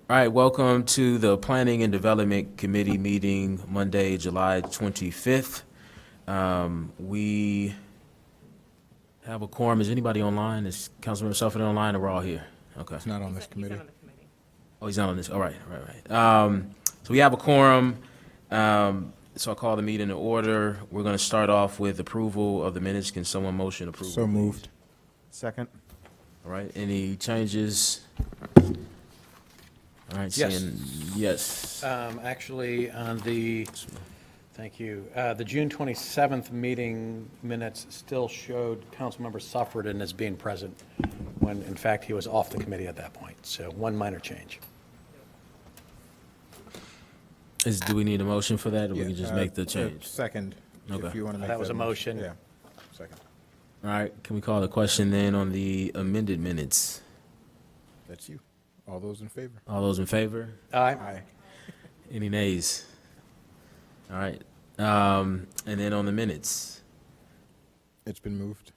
All right, welcome to the Planning and Development Committee meeting Monday, July 25th. We have a quorum. Is anybody online? Is Councilmember Suffolk online, or we're all here? Okay. It's not on this committee. Oh, he's not on this. All right. So we have a quorum. So I'll call the meeting to order. We're going to start off with approval of the minutes. Can someone motion approval? So please? moved. Second. All right, any changes? All right, Yes. seeing, yes. Actually, on the, thank you, the June 27th meeting minutes still showed Councilmember Suffredin as being present when, in fact, he was off the committee at that point. So one minor change. Do we need a motion for that, or we Yeah, can just make the change? Second, Okay. if you want to make That was a motion. Yeah, second. All right, can we call the question then on the amended minutes? That's you. All those in favor? All those in favor? Aye. Aye. Any nays? All right, and then on the minutes, It's been moved.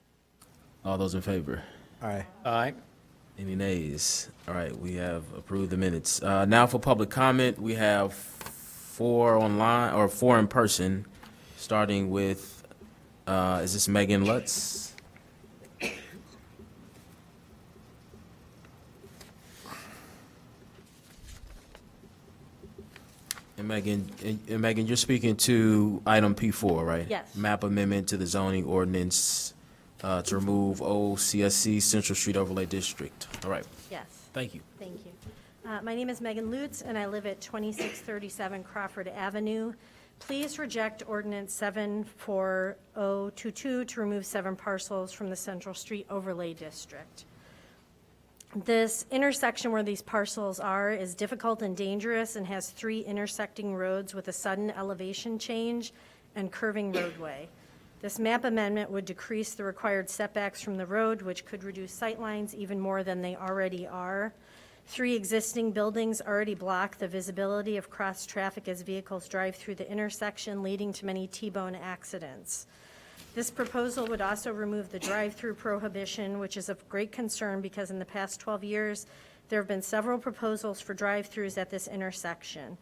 all those in favor? Aye. Aye. Any nays? All right, we have approved the minutes. Now for public comment, we have 4 online, or 4 in person, starting with, is this Megan Lutz? And Megan, you're speaking to item P4, right? Yes. Map amendment to the zoning ordinance to remove old CSC Central Street Overlay District. All right, Yes, thank you. thank you. My name is Megan Lutz, and I live at 2637 Crawford Avenue. Please reject ordinance 74022 to remove 7 parcels from the Central Street Overlay District. This intersection where these parcels are is difficult and dangerous and has 3 intersecting roads with a sudden elevation change and curving roadway. This map amendment would decrease the required setbacks from the road, which could reduce sightlines even more than they already are. 3 existing buildings already block the visibility of cross traffic as vehicles drive through the intersection, leading to many T-bone accidents. This proposal would also remove the drive-through prohibition, which is of great concern because in the past 12 years, there have been several proposals for drive-throughs at this intersection.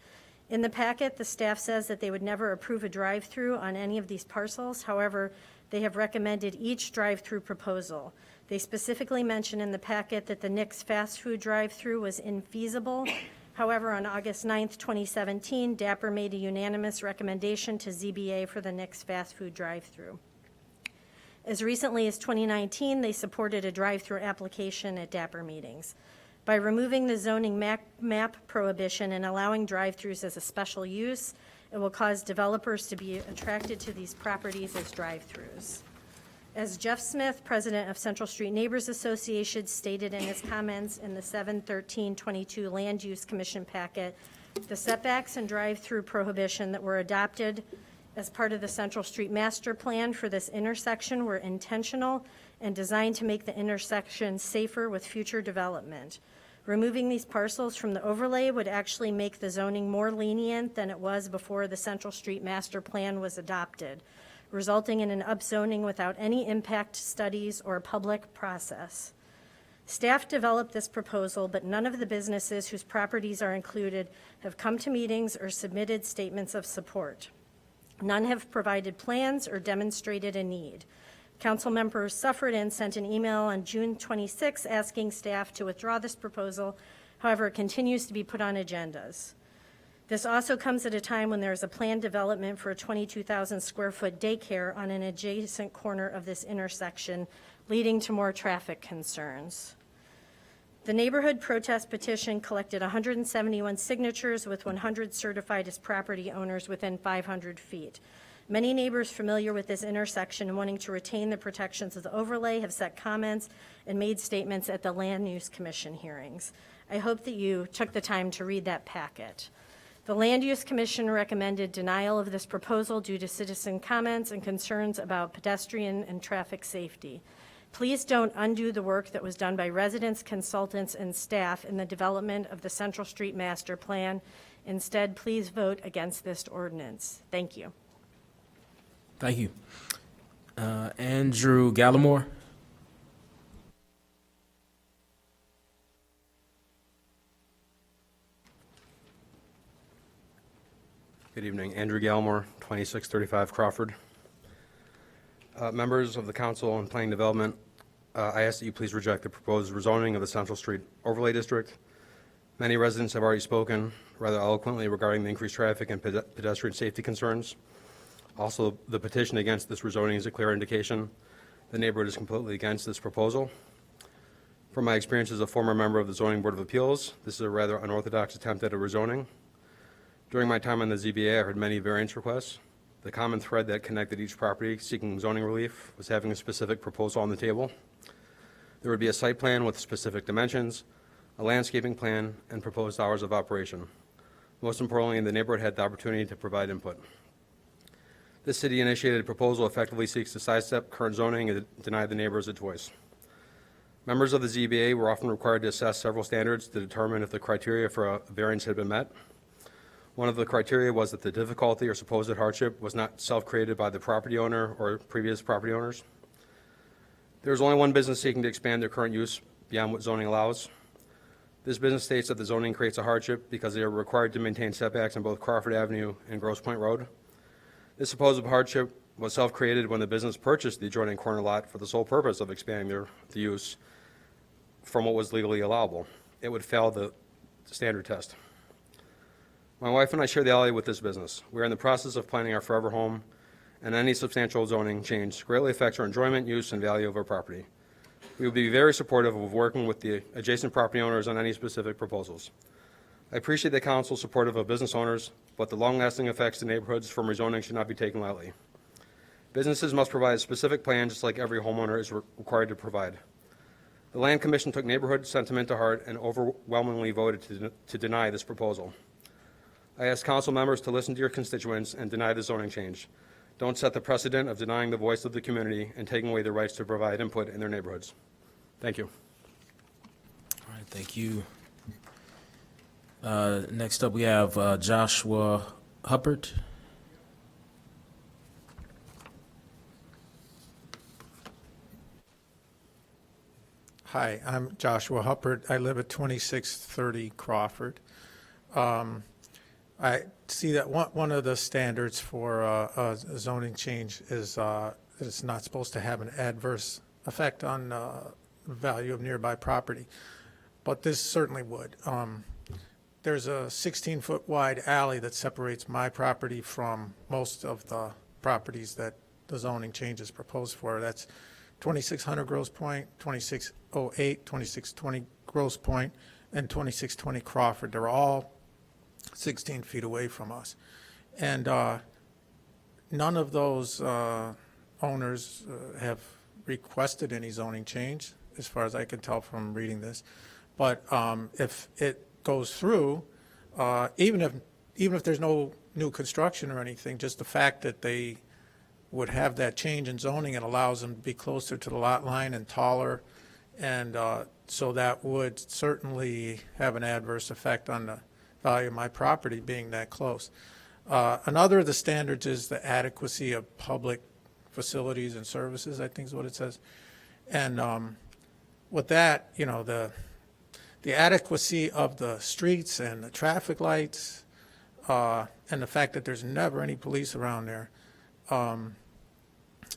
In the packet, the staff says that they would never approve a drive-through on any of these parcels. However, they have recommended each drive-through proposal. They specifically mention in the packet that the Nick's fast food drive-through was infeasible. However, on August 9th, 2017, Dapper made a unanimous recommendation to ZBA for the Nick's fast food drive-through. As recently as 2019, they supported a drive-through application at Dapper meetings. By removing the zoning map prohibition and allowing drive-throughs as a special use, it will cause developers to be attracted to these properties as drive-throughs. As Jeff Smith, president of Central Street Neighbors Association, stated in his comments in the 7/13/22 Land Use Commission packet, the setbacks and drive-through prohibition that were adopted as part of the Central Street Master Plan for this intersection were intentional and designed to make the intersection safer with future development. Removing these parcels from the overlay would actually make the zoning more lenient than it was before the Central Street Master Plan was adopted, resulting in an upzoning without any impact studies or public process. Staff developed this proposal, but none of the businesses whose properties are included have come to meetings or submitted statements of support. None have provided plans or demonstrated a need. Councilmember Suffredin sent an email on June 26 asking staff to withdraw this proposal. However, it continues to be put on agendas. This also comes at a time when there is a planned development for a 22,000 square foot daycare on an adjacent corner of this intersection, leading to more traffic concerns. The neighborhood protest petition collected 171 signatures with 100 certified as property owners within 500 feet. Many neighbors familiar with this intersection and wanting to retain the protections of the overlay have set comments and made statements at the Land Use Commission hearings. I hope that you took the time to read that packet. The Land Use Commission recommended denial of this proposal due to citizen comments and concerns about pedestrian and traffic safety. Please don't undo the work that was done by residents, consultants, and staff in the development of the Central Street Master Plan. Instead, please vote against this ordinance. Thank you. Thank you. Andrew Gallimore? Good evening. Andrew Galmore, 2635 Crawford. Members of the Council on Planning Development, I ask that you please reject the proposed rezoning of the Central Street Overlay District. Many residents have already spoken rather eloquently regarding the increased traffic and pedestrian safety concerns. Also, the petition against this rezoning is a clear indication the neighborhood is completely against this proposal. From my experience as a former member of the Zoning Board of Appeals, this is a rather unorthodox attempt at a rezoning. During my time on the ZBA, I heard many variance requests. The common thread that connected each property seeking zoning relief was having a specific proposal on the table. There would be a site plan with specific dimensions, a landscaping plan, and proposed hours of operation. Most importantly, the neighborhood had the opportunity to provide input. This city-initiated proposal effectively seeks to sidestep current zoning and deny the neighbors a choice. Members of the ZBA were often required to assess several standards to determine if the criteria for a variance had been met. One of the criteria was that the difficulty or supposed hardship was not self-created by the property owner or previous property owners. There is only one business seeking to expand their current use beyond what zoning allows. This business states that the zoning creates a hardship because they are required to maintain setbacks on both Crawford Avenue and Grosse Point Road. This supposed hardship was self-created when the business purchased the adjoining corner lot for the sole purpose of expanding the use from what was legally allowable. It would fail the standard test. My wife and I share the alley with this business. We are in the process of planning our forever home, and any substantial zoning change greatly affects our enjoyment, use, and value of our property. We will be very supportive of working with the adjacent property owners on any specific proposals. I appreciate the council's supportive of business owners, but the long-lasting effects to neighborhoods from rezoning should not be taken lightly. Businesses must provide a specific plan just like every homeowner is required to provide. The Land Commission took neighborhood sentiment to heart and overwhelmingly voted to deny this proposal. I ask council members to listen to your constituents and deny the zoning change. Don't set the precedent of denying the voice of the community and taking away their rights to provide input in their neighborhoods. Thank you. All right, thank you. Next up, we have Joshua Huppert. Hi, I'm Joshua Huppert. I live at 2630 Crawford. I see that one of the standards for a zoning change is that it's not supposed to have an adverse effect on the value of nearby property, but this certainly would. There's a 16-foot wide alley that separates my property from most of the properties that the zoning change is proposed for. That's 2600 Grosse Point, 2608, 2620 Grosse Point, and 2620 Crawford. They're all 16 feet away from us. And none of those owners have requested any zoning change, as far as I can tell from reading this. But if it goes through, even if there's no new construction or anything, just the fact that they would have that change in zoning, it allows them to be closer to the lot line and taller, and so that would certainly have an adverse effect on the value of my property being that close. Another of the standards is the adequacy of public facilities and services, I think is what it says. And with that, you know, the adequacy of the streets and the traffic lights, and the fact that there's never any police around there,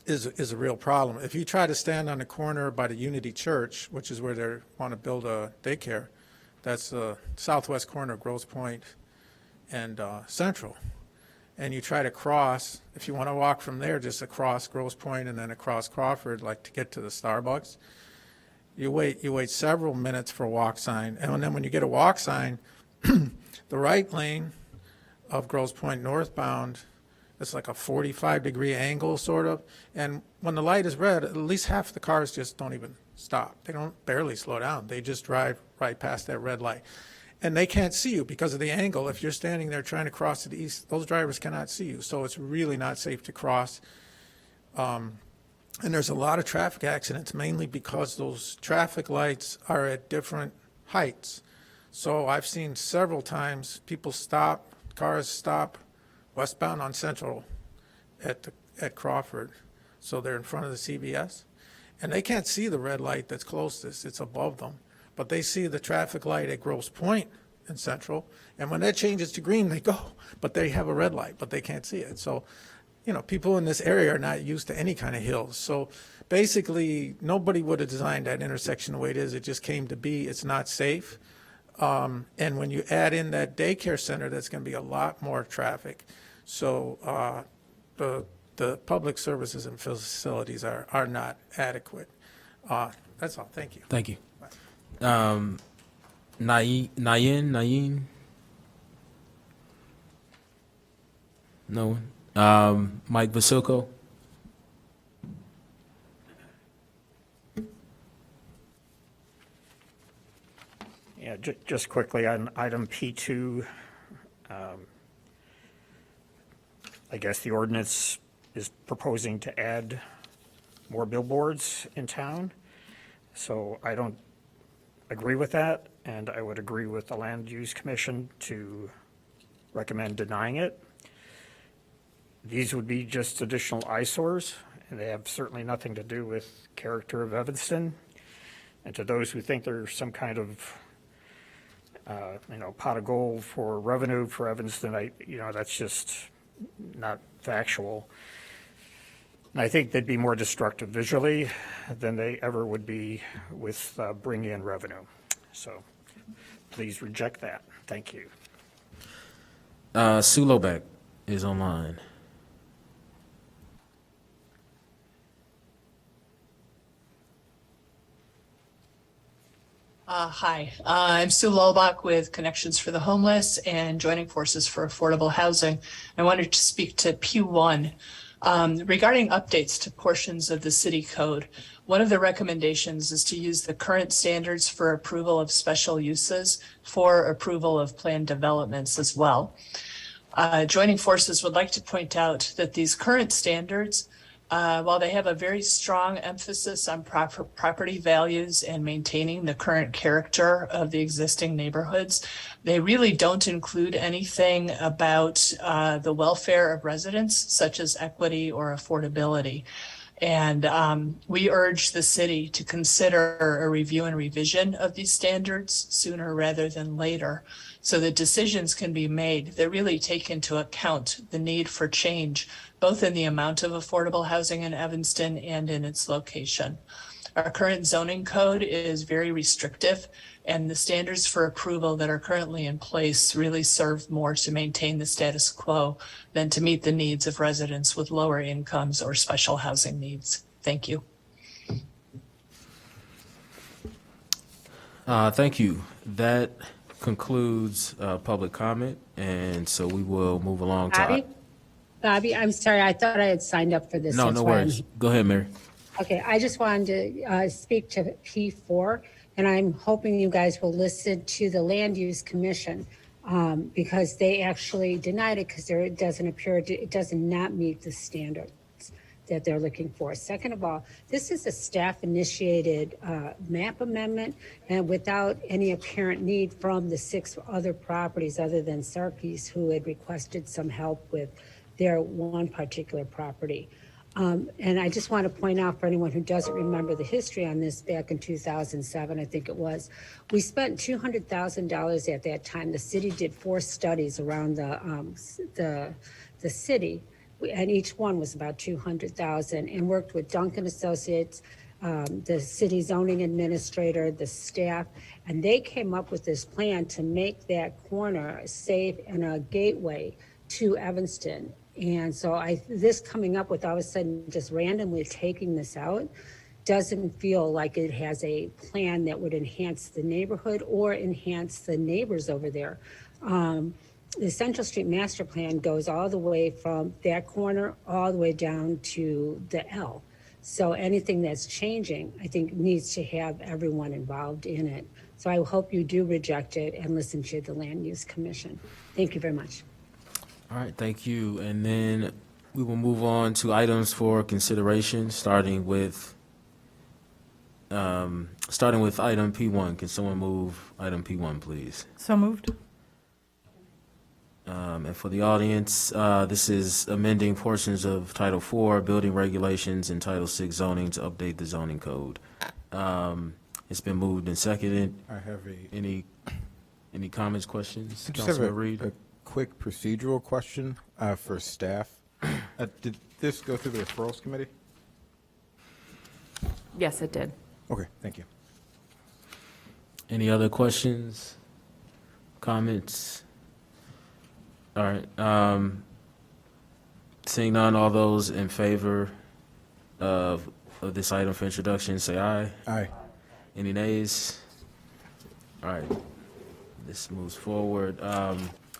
is a real problem. If you try to stand on the corner by the Unity Church, which is where they want to build a daycare, that's the southwest corner of Grosse Point and Central, and you try to cross, if you want to walk from there, just across Grosse Point and then across Crawford, like to get to the Starbucks, you wait several minutes for a walk sign, and then when you get a walk sign, the right lane of Grosse Point northbound, it's like a 45-degree angle, sort of. And when the light is red, at least half the cars just don't even stop. They don't barely slow down. They just drive right past that red light. And they can't see you because of the angle. If you're standing there trying to cross to the east, those drivers cannot see you. So it's really not safe to cross. And there's a lot of traffic accidents, mainly because those traffic lights are at different heights. So I've seen several times people stop, cars stop, westbound on Central at Crawford, so they're in front of the CVS, and they can't see the red light that's closest, it's above them, but they see the traffic light at Grosse Point in Central. And when that changes to green, they go, but they have a red light, but they can't see it. So, people in this area are not used to any kind of hills. So basically, nobody would have designed that intersection the way it is. It just came to be. It's not safe. And when you add in that daycare center, that's going to be a lot more traffic. So the public services and facilities are not adequate. That's all. Thank you. Thank you. Nayin? No one. Mike Vasilko? Yeah, just quickly on item P2, I guess the ordinance is proposing to add more billboards in town. So I don't agree with that, and I would agree with the Land Use Commission to recommend denying it. These would be just additional eyesores, and they have certainly nothing to do with character of Evanston. And to those who think there's some kind of pot of gold for revenue for Evanston, that's just not factual. And I think they'd be more destructive visually than they ever would be with bringing in revenue. So please reject that. Thank you. Sue Lobeck is online. Hi, I'm Sue Lolbach with Connections for the Homeless and Joining Forces for Affordable Housing. I wanted to speak to P1 regarding updates to portions of the city code. One of the recommendations is to use the current standards for approval of special uses for approval of planned developments as well. Joining Forces would like to point out that these current standards, while they have a very strong emphasis on property values and maintaining the current character of the existing neighborhoods, they really don't include anything about the welfare of residents, such as equity or affordability. And we urge the city to consider a review and revision of these standards sooner rather than later, so that decisions can be made that really take into account the need for change, both in the amount of affordable housing in Evanston and in its location. Our current zoning code is very restrictive, and the standards for approval that are currently in place really serve more to maintain the status quo than to meet the needs of residents with lower incomes or special housing needs. Thank you. Thank you. That concludes public comment, and so we will move along to. Bobby, I'm sorry, I thought I had signed up for this. No, That's no why I'm worries. here. Go ahead, Mary. Okay, I just wanted to speak to P4, and I'm hoping you guys will listen to the Land Use Commission because they actually denied it because it doesn't appear, it does not meet the standards that they're looking for. Second of all, this is a staff-initiated map amendment, and without any apparent need from the 6 other properties other than Sarkis, who had requested some help with their one particular property. And I just want to point out for anyone who doesn't remember the history on this, back in 2007, I think it was, we spent $200,000 at that time. The city did 4 studies around the city, and each one was about $200,000, and worked with Duncan Associates, the city zoning administrator, the staff, and they came up with this plan to make that corner safe and a gateway to Evanston. And so this coming up with all of a sudden just randomly taking this out doesn't feel like it has a plan that would enhance the neighborhood or enhance the neighbors over there. The Central Street Master Plan goes all the way from that corner all the way down to the L. So anything that's changing, I think, needs to have everyone involved in it. So I hope you do reject it and listen to the Land Use Commission. Thank you very much. All right, thank you. And then we will move on to items for consideration, starting with item P1. Can someone move item P1, please? So moved. And for the audience, this is amending portions of Title IV Building Regulations and Title VI Zoning to update the zoning code. It's been moved and seconded. I have Any Any comments, questions? I just have Councilman Reed? a quick procedural question for staff. Did this go through the referrals committee? Yes, it did. Okay, thank you. Any other questions, comments? All right. Seeing none, all those in favor of this item for introduction, say aye. Aye. Any nays? All right. This moves forward.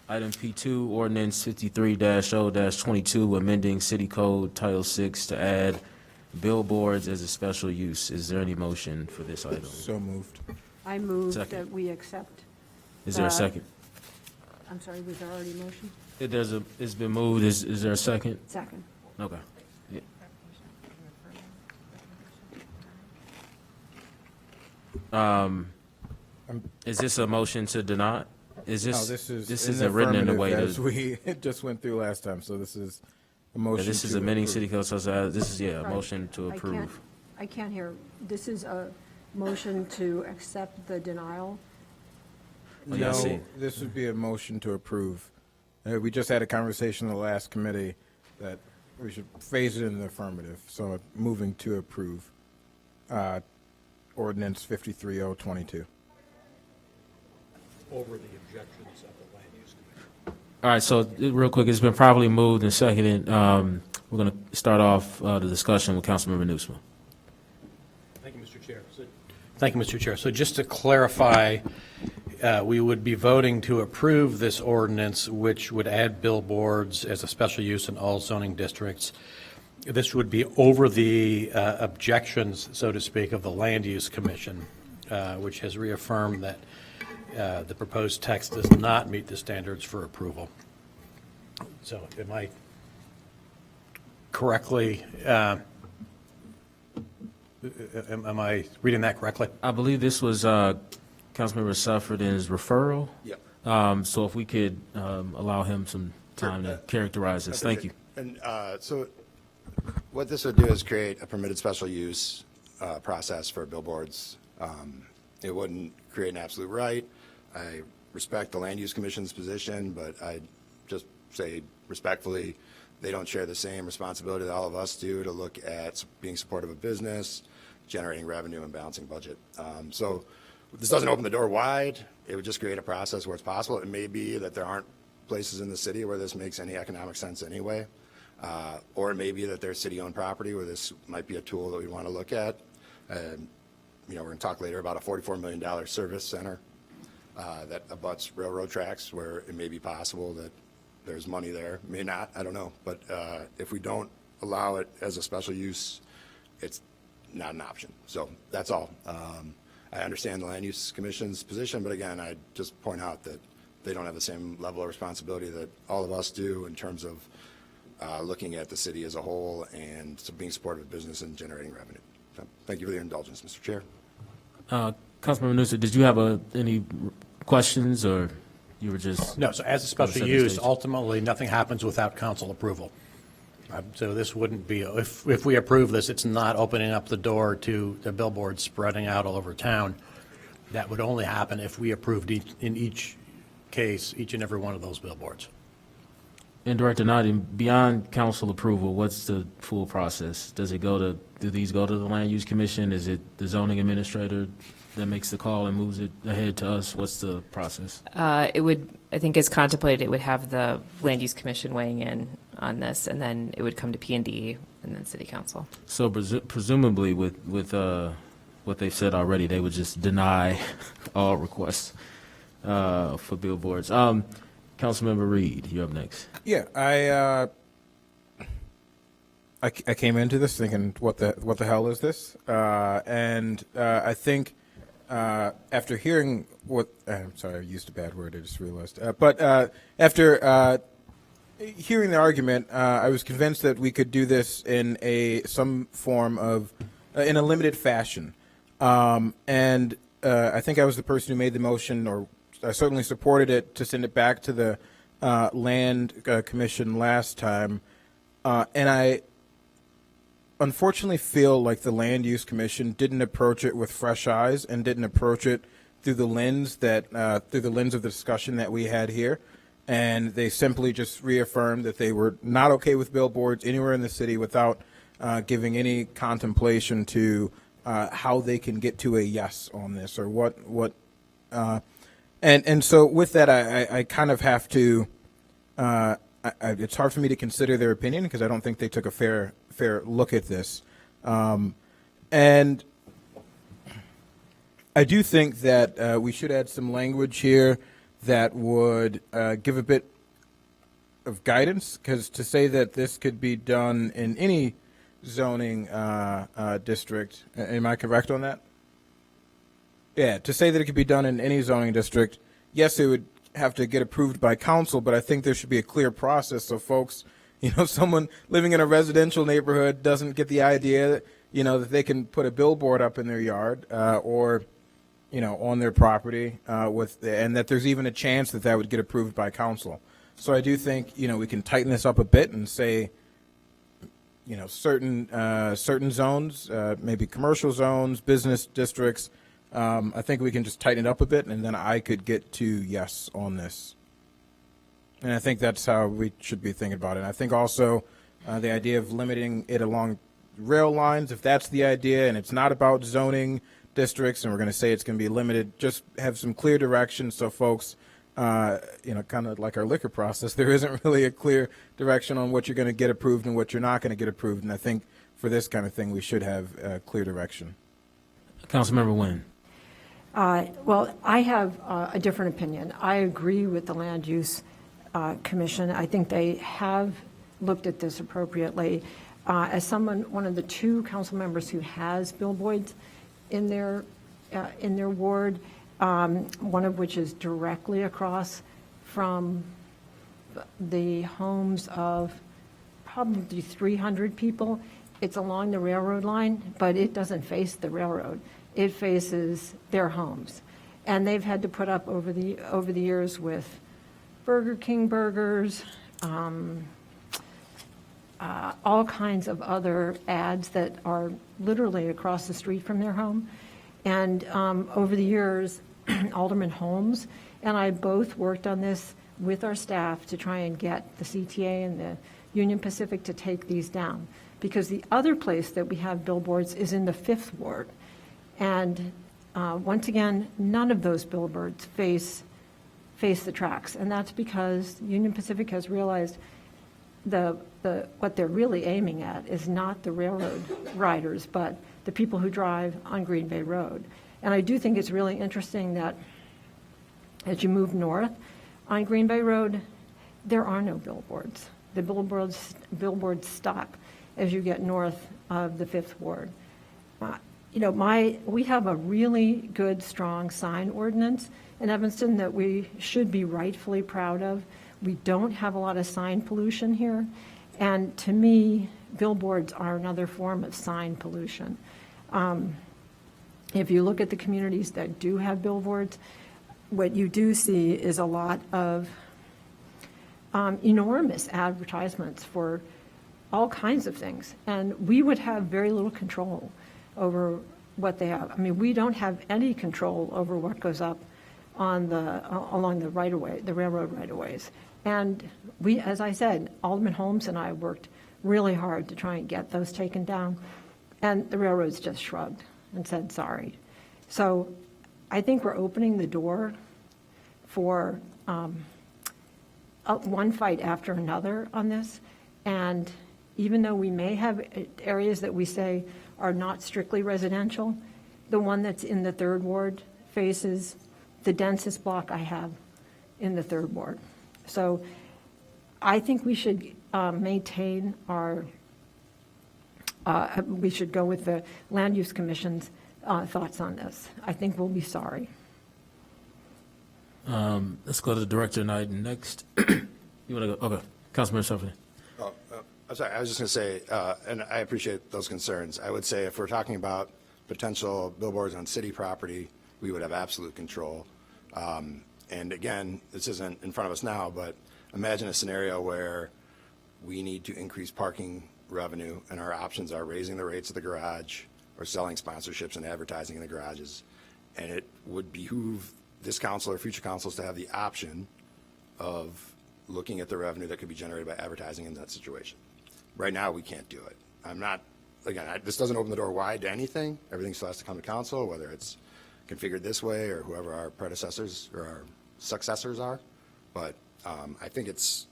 Item P2, Ordinance 53-0-22, amending City Code Title 6 to add billboards as a special use. Is there any motion for this item? So moved. I move Second. that we accept. Is there a second? I'm sorry, was there already a motion? It's been moved. Is there a second? Second. Okay. Yeah. Is this a motion to deny? Is No, this, this is. this in the isn't written in a way affirmative, to, as we just went through last time, so this is a yeah, motion. this is to amending approve. City Code, so this is, yeah, a Right. motion to approve. I can't hear. This is a motion to accept the denial. Oh, yeah, I see. No, this would be a motion to approve. We just had a conversation in the last committee that we should phrase it in the affirmative, so moving to approve. Ordinance 53-0-22. Over the objections of the land use commission. All right, so real quick, it's been properly moved and seconded. We're going to start off the discussion with Councilmember Newsome. Thank you, Mr. Chair. Thank you, Mr. Chair. So just to clarify, we would be voting to approve this ordinance, which would add billboards as a special use in all zoning districts. This would be over the objections, so to speak, of the Land Use Commission, which has reaffirmed that the proposed text does not meet the standards for approval. So am I correctly, am I reading that correctly? I believe this was Councilmember Suffred's referral. Yep. So if we could allow him some time to characterize this. Thank you. And so what this would do is create a permitted special use process for billboards. It wouldn't create an absolute right. I respect the Land Use Commission's position, but I just say respectfully, they don't share the same responsibility that all of us do to look at being supportive of business, generating revenue, and balancing budget. So this doesn't open the door wide. It would just create a process where it's possible. It may be that there aren't places in the city where this makes any economic sense anyway. Or it may be that there's city-owned property where this might be a tool that we want to look at. We're going to talk later about a $44 million service center that abuts railroad tracks, where it may be possible that there's money there. May not, I don't know. But if we don't allow it as a special use, it's not an option. So that's all. I understand the Land Use Commission's position, but again, I just point out that they don't have the same level of responsibility that all of us do in terms of looking at the city as a whole and being supportive of business and generating revenue. So, thank you for your indulgence, Mr. Chair. Councilmember Newsom, did you have any questions, or you were just? No, so as a special Set the use, stage. ultimately, nothing happens without council approval. So this wouldn't be, if we approve this, it's not opening up the door to the billboards spreading out all over town. That would only happen if we approved in each case, each and every one of those billboards. And Director Nadi, beyond council approval, what's the full process? Do these go to the Land Use Commission? Is it the zoning administrator that makes the call and moves it ahead to us? What's the process? It would, I think as contemplated, it would have the Land Use Commission weighing in on this, and then it would come to P&D and then City Council. So presumably with what they've said already, they would just deny all requests for billboards. Councilmember Reed, you're up next. Yeah, I came into this thinking, what the hell is this? And I think after hearing what, I'm sorry, I used a bad word, I just realized. But after hearing the argument, I was convinced that we could do this in some form of, in a limited fashion. And I think I was the person who made the motion, or I certainly supported it, to send it back to the Land Commission last time. And I unfortunately feel like the Land Use Commission didn't approach it with fresh eyes and didn't approach it through the lens of the discussion that we had here, and they simply just reaffirmed that they were not okay with billboards anywhere in the city without giving any contemplation to how they can get to a yes on this, or what. And so with that, I kind of have to. It's hard for me to consider their opinion because I don't think they took a fair look at this, and I do think that we should add some language here that would give a bit of guidance, because to say that this could be done in any zoning district, am I correct on that? Yeah, to say that it could be done in any zoning district, yes, it would have to get approved by council, but I think there should be a clear process so folks, someone living in a residential neighborhood doesn't get the idea that, that they can put a billboard up in their yard or on their property and that there's even a chance that that would get approved by council. So I do think, we can tighten this up a bit and say, certain zones, maybe commercial zones, business districts. I think we can just tighten it up a bit, and then I could get to yes on this. And I think that's how we should be thinking about it. I think also the idea of limiting it along rail lines, if that's the idea, and it's not about zoning districts, and we're going to say it's going to be limited, just have some clear direction so folks, kind of like our liquor process, there isn't really a clear direction on what you're going to get approved and what you're not going to get approved. And I think for this kind of thing, we should have clear direction. Councilmember Nguyen. Well, I have a different opinion. I agree with the Land Use Commission. I think they have looked at this appropriately. As one of the two council members who has billboards in their ward, one of which is directly across from the homes of probably 300 people. It's along the railroad line, but it doesn't face the railroad. It faces their homes. And they've had to put up over the years with Burger King burgers, all kinds of other ads that are literally across the street from their home. And over the years, Alderman Holmes and I both worked on this with our staff to try and get the CTA and the Union Pacific to take these down. Because the other place that we have billboards is in the 5th Ward. And once again, none of those billboards face the tracks. And that's because Union Pacific has realized what they're really aiming at is not the railroad riders, but the people who drive on Green Bay Road. And I do think it's really interesting that as you move north on Green Bay Road, there are no billboards. The billboards stop as you get north of the 5th Ward. We have a really good, strong sign ordinance in Evanston that we should be rightfully proud of. We don't have a lot of sign pollution here. And to me, billboards are another form of sign pollution. If you look at the communities that do have billboards, what you do see is a lot of enormous advertisements for all kinds of things. And we would have very little control over what they have. I mean, we don't have any control over what goes up on along the right-of-way, the railroad right-of-ways. And we, as I said, Alderman Holmes and I worked really hard to try and get those taken down. And the railroads just shrugged and said, sorry. So I think we're opening the door for one fight after another on this. And even though we may have areas that we say are not strictly residential, the one that's in the 3rd Ward faces the densest block I have in the 3rd Ward. So I think we should maintain we should go with the Land Use Commission's thoughts on this. I think we'll be sorry. Let's go to the Director Knight next. You want to go? Okay. Councilman Shufflin. I'm sorry, I was just going to say, and I appreciate those concerns. I would say if we're talking about potential billboards on city property, we would have absolute control. And again, this isn't in front of us now, but imagine a scenario where we need to increase parking revenue and our options are raising the rates of the garage or selling sponsorships and advertising in the garages. And it would behoove this council or future councils to have the option of looking at the revenue that could be generated by advertising in that situation. Right now, we can't do it. I'm not, again, this doesn't open the door wide to anything. Everything still has to come to council, whether it's configured this way or whoever our predecessors or our successors are. But I think it's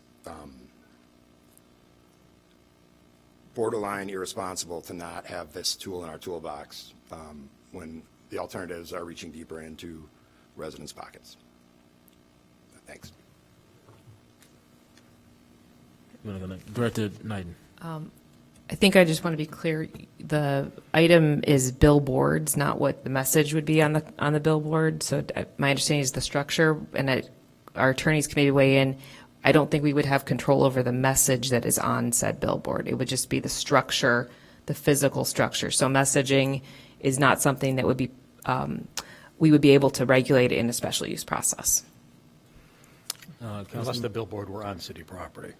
borderline irresponsible to not have this tool in our toolbox when the alternatives are reaching deeper into residents' pockets. Thanks. Director Knighton. I think I just want to be clear, the item is billboards, not what the message would be on the billboard. So my understanding is the structure, and our attorneys can maybe weigh in. I don't think we would have control over the message that is on said billboard. It would just be the structure, the physical structure. So messaging is not something that would be, we would be able to regulate in a special use process. Unless the billboard were on city property.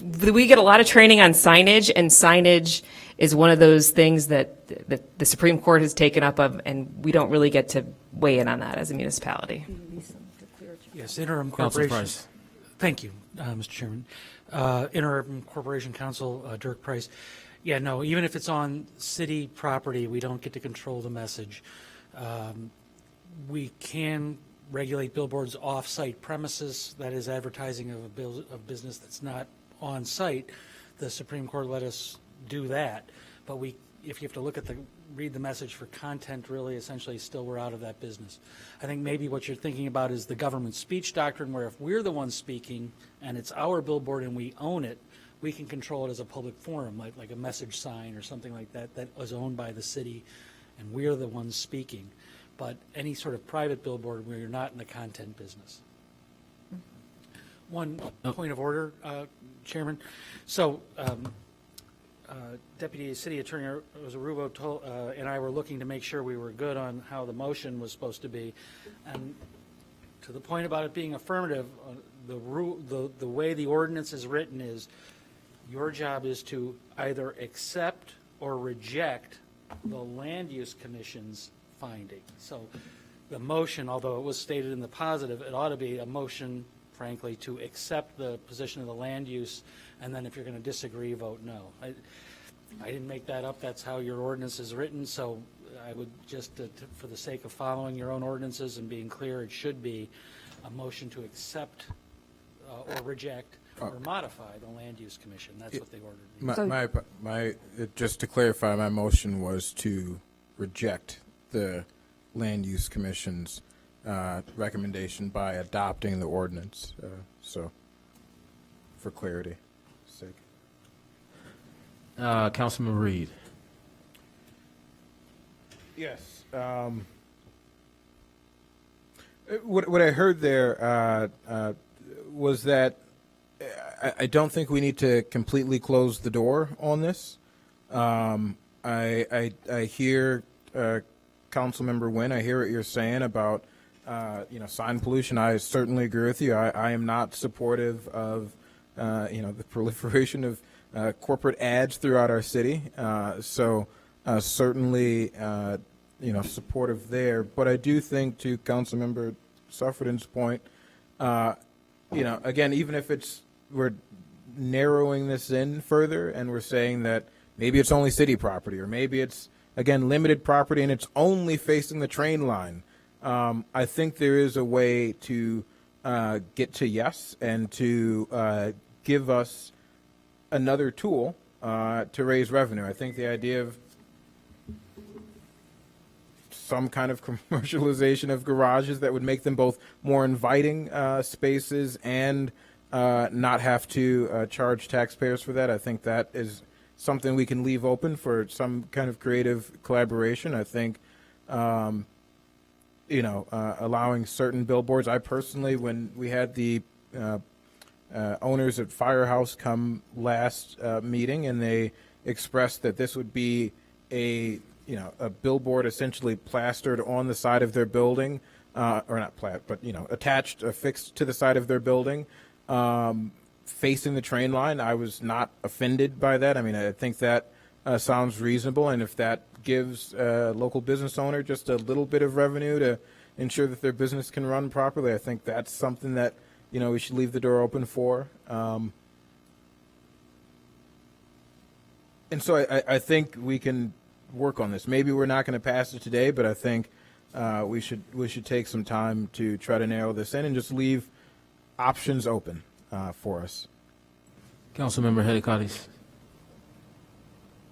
We get a lot of training on signage, and signage is one of those things that the Supreme Court has taken up of, and we don't really get to weigh in on that as a municipality. Yes, interim Councilor corporation. Price. Thank you, Mr. Chairman. Interim Corporation Counsel, Dirk Price. Yeah, no, even if it's on city property, we don't get to control the message. We can regulate billboards off-site premises, that is advertising of a business that's not on-site. The Supreme Court let us do that, but if you have to look at read the message for content, really, essentially, still we're out of that business. I think maybe what you're thinking about is the government speech doctrine, where if we're the ones speaking and it's our billboard and we own it, we can control it as a public forum, like a message sign or something like that, that was owned by the city, and we're the ones speaking. But any sort of private billboard where you're not in the content business. One point of order, Chairman. So, Deputy City Attorney Ozarubo and I were looking to make sure we were good on how the motion was supposed to be. And to the point about it being affirmative, the way the ordinance is written is your job is to either accept or reject the Land Use Commission's finding. So the motion, although it was stated in the positive, it ought to be a motion, frankly, to accept the position of the land use, and then if you're going to disagree, vote no. I didn't make that up. That's how your ordinance is written, so I would just, for the sake of following your own ordinances and being clear, it should be a motion to accept or reject or modify the Land Use Commission. That's what they ordered. Just to clarify, my motion was to reject the Land Use Commission's recommendation by adopting the ordinance. So, for clarity's sake. Councilman Reed. Yes. What I heard there was that I don't think we need to completely close the door on this. I hear Councilmember Nguyen. I hear what you're saying about sign pollution. I certainly agree with you. I am not supportive of the proliferation of corporate ads throughout our city. So certainly supportive there. But I do think, to Councilmember Suffredin's point, again, even if we're narrowing this in further and we're saying that maybe it's only city property, or maybe it's, again, limited property and it's only facing the train line. I think there is a way to get to yes and to give us another tool to raise revenue. I think the idea of some kind of commercialization of garages that would make them both more inviting spaces and not have to charge taxpayers for that, I think that is something we can leave open for some kind of creative collaboration. I think, allowing certain billboards. I personally, when we had the owners at Firehouse come last meeting, and they expressed that this would be a billboard essentially plastered on the side of their building, or not but attached, affixed to the side of their building, facing the train line. I was not offended by that. I mean, I think that sounds reasonable, and if that gives a local business owner just a little bit of revenue to ensure that their business can run properly. I think that's something that, we should leave the door open for. And so I think we can work on this. Maybe we're not going to pass it today, but I think we should take some time to try to narrow this in and just leave options open for us. Councilmember Hadikotis.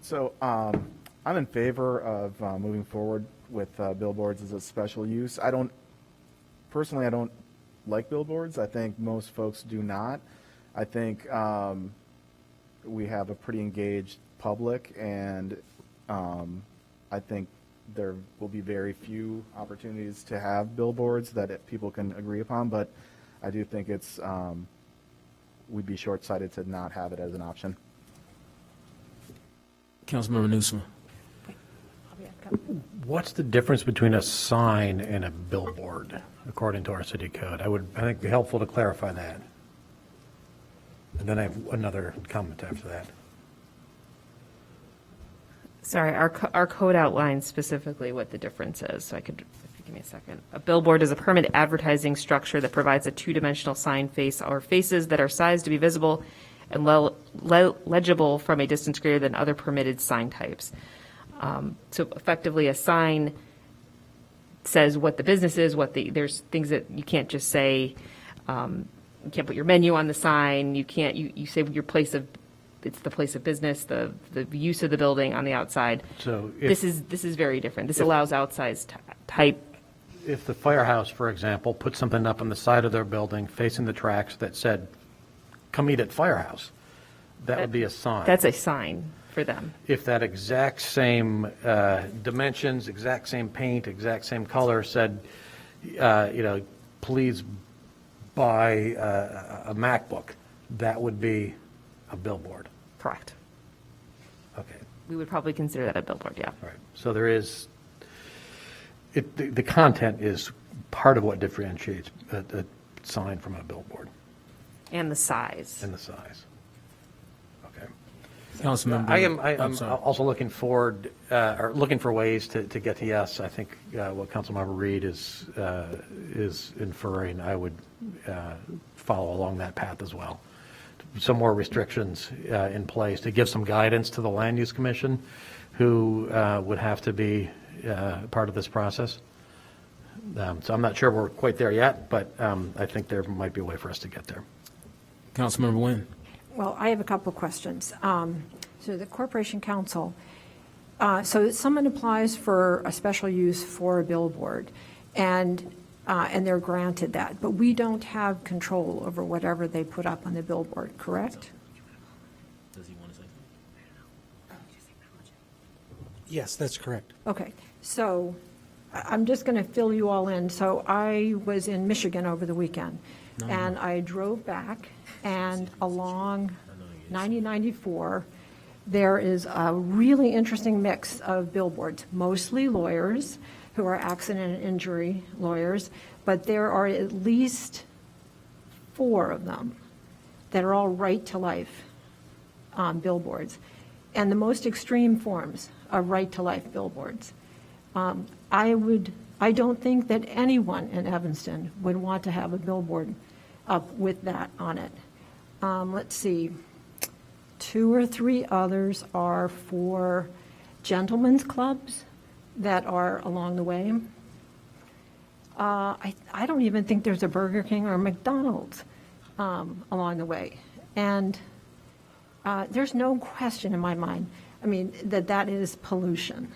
So I'm in favor of moving forward with billboards as a special use. I don't like billboards. I think most folks do not. I think we have a pretty engaged public, and I think there will be very few opportunities to have billboards that people can agree upon, but I do think we'd be short-sighted to not have it as an option. Councilmember Newsom. What's the difference between a sign and a billboard, according to our city code? I think it'd be helpful to clarify that. And then I have another comment after that. Sorry, our code outlines specifically what the difference is, so if you give me a second. A billboard is a permanent advertising structure that provides a two-dimensional sign face or faces that are sized to be visible and legible from a distance greater than other permitted sign types. So effectively, a sign says what the business is, there's things that you can't just say, you can't put your menu on the sign, you say your place of, it's the place of business, the use of the building on the outside. So this is very different. This allows outsized type. If the firehouse, for example, put something up on the side of their building facing the tracks that said, "Come eat at Firehouse," that would be a sign. That's a sign for them. If that exact same dimensions, exact same paint, exact same color said, please buy a MacBook, that would be a billboard. Correct. Okay. We would probably consider that a billboard, yeah. All right. So there is, the content is part of what differentiates a sign from a billboard. And the size. And the size. Okay. Councilmember. I'm also looking forward, or looking for ways to get to yes. I think what Councilmember Reed is inferring, I would follow along that path as well. Some more restrictions in place to give some guidance to the Land Use Commission, who would have to be part of this process. So I'm not sure we're quite there yet, but I think there might be a way for us to get there. Councilmember Nguyen. Well, I have a couple of questions. So the Corporation Council, so someone applies for a special use for a billboard, and they're granted that, but we don't have control over whatever they put up on the billboard, correct? Does he want to say something? Yes, that's correct. Okay, so I'm just going to fill you all in. So I was in Michigan over the weekend, and I drove back, and along 9094, there is a really interesting mix of billboards, mostly lawyers who are accident and injury lawyers, but there are at least 4 of them that are all right-to-life billboards, and the most extreme forms of right-to-life billboards. I don't think that anyone in Evanston would want to have a billboard up with that on it. Let's see, 2 or 3 others are for gentlemen's clubs that are along the way. I don't even think there's a Burger King or a McDonald's along the way. And there's no question in my mind, that is pollution.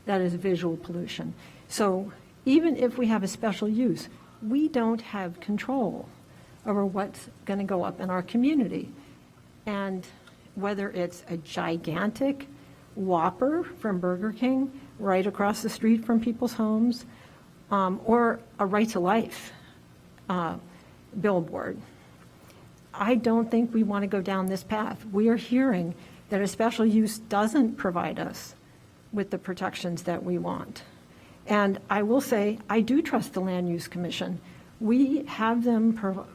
That is visual pollution. So even if we have a special use, we don't have control over what's going to go up in our community. And whether it's a gigantic Whopper from Burger King right across the street from people's homes, or a right-to-life billboard, I don't think we want to go down this path. We are hearing that a special use doesn't provide us with the protections that we want. And I will say, I do trust the Land Use Commission. We have them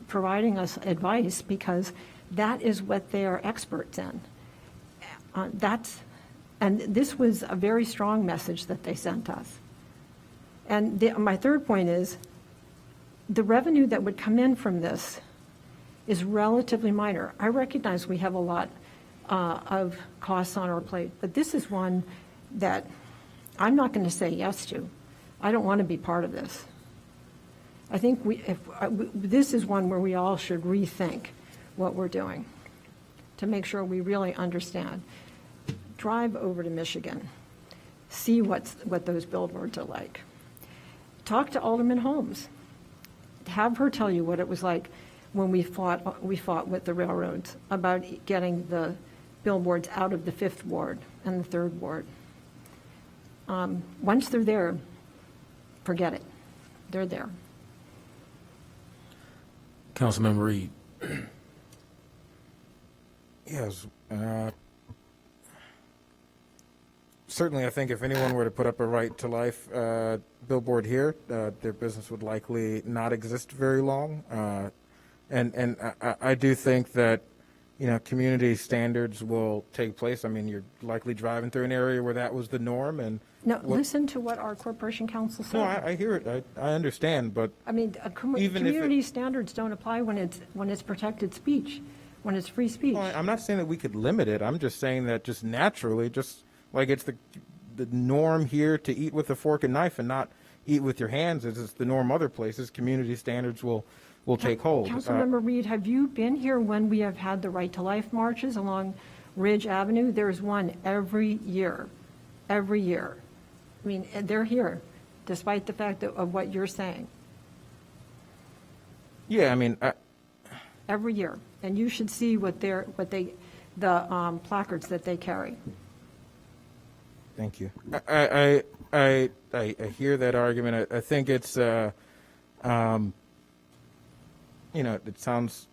providing us advice because that is what they are experts in. That's And this was a very strong message that they sent us. And my third point is, the revenue that would come in from this is relatively minor. I recognize we have a lot of costs on our plate, but this is one that I'm not going to say yes to. I don't want to be part of this. I think this is one where we all should rethink what we're doing to make sure we really understand. Drive over to Michigan, see what those billboards are like. Talk to Alderman Holmes. Have her tell you what it was like when we fought with the railroads about getting the billboards out of the 5th Ward and the 3rd Ward. Once they're there, forget it. They're there. Councilmember Reed. Yes. Certainly, I think if anyone were to put up a right to life billboard here, their business would likely not exist very long. And I do think that, community standards will take place. I mean, you're likely driving through an area where that was the norm, and No, listen to what our corporation counsel said. no, I hear it. I understand, but I mean, even if it- community standards don't apply when it's protected speech, when it's free speech. well, I'm not saying that we could limit it. I'm just saying that just naturally, just like it's the norm here to eat with a fork and knife and not eat with your hands, as it's the norm other places, community standards will take hold. Councilmember Reed, have you been here when we have had the Right to Life marches along Ridge Avenue? There's one every year. I mean, they're here, despite the fact of what you're saying, Yeah, I mean, every year. And you should see the placards that they carry. thank you. I hear that argument. I think it's, it sounds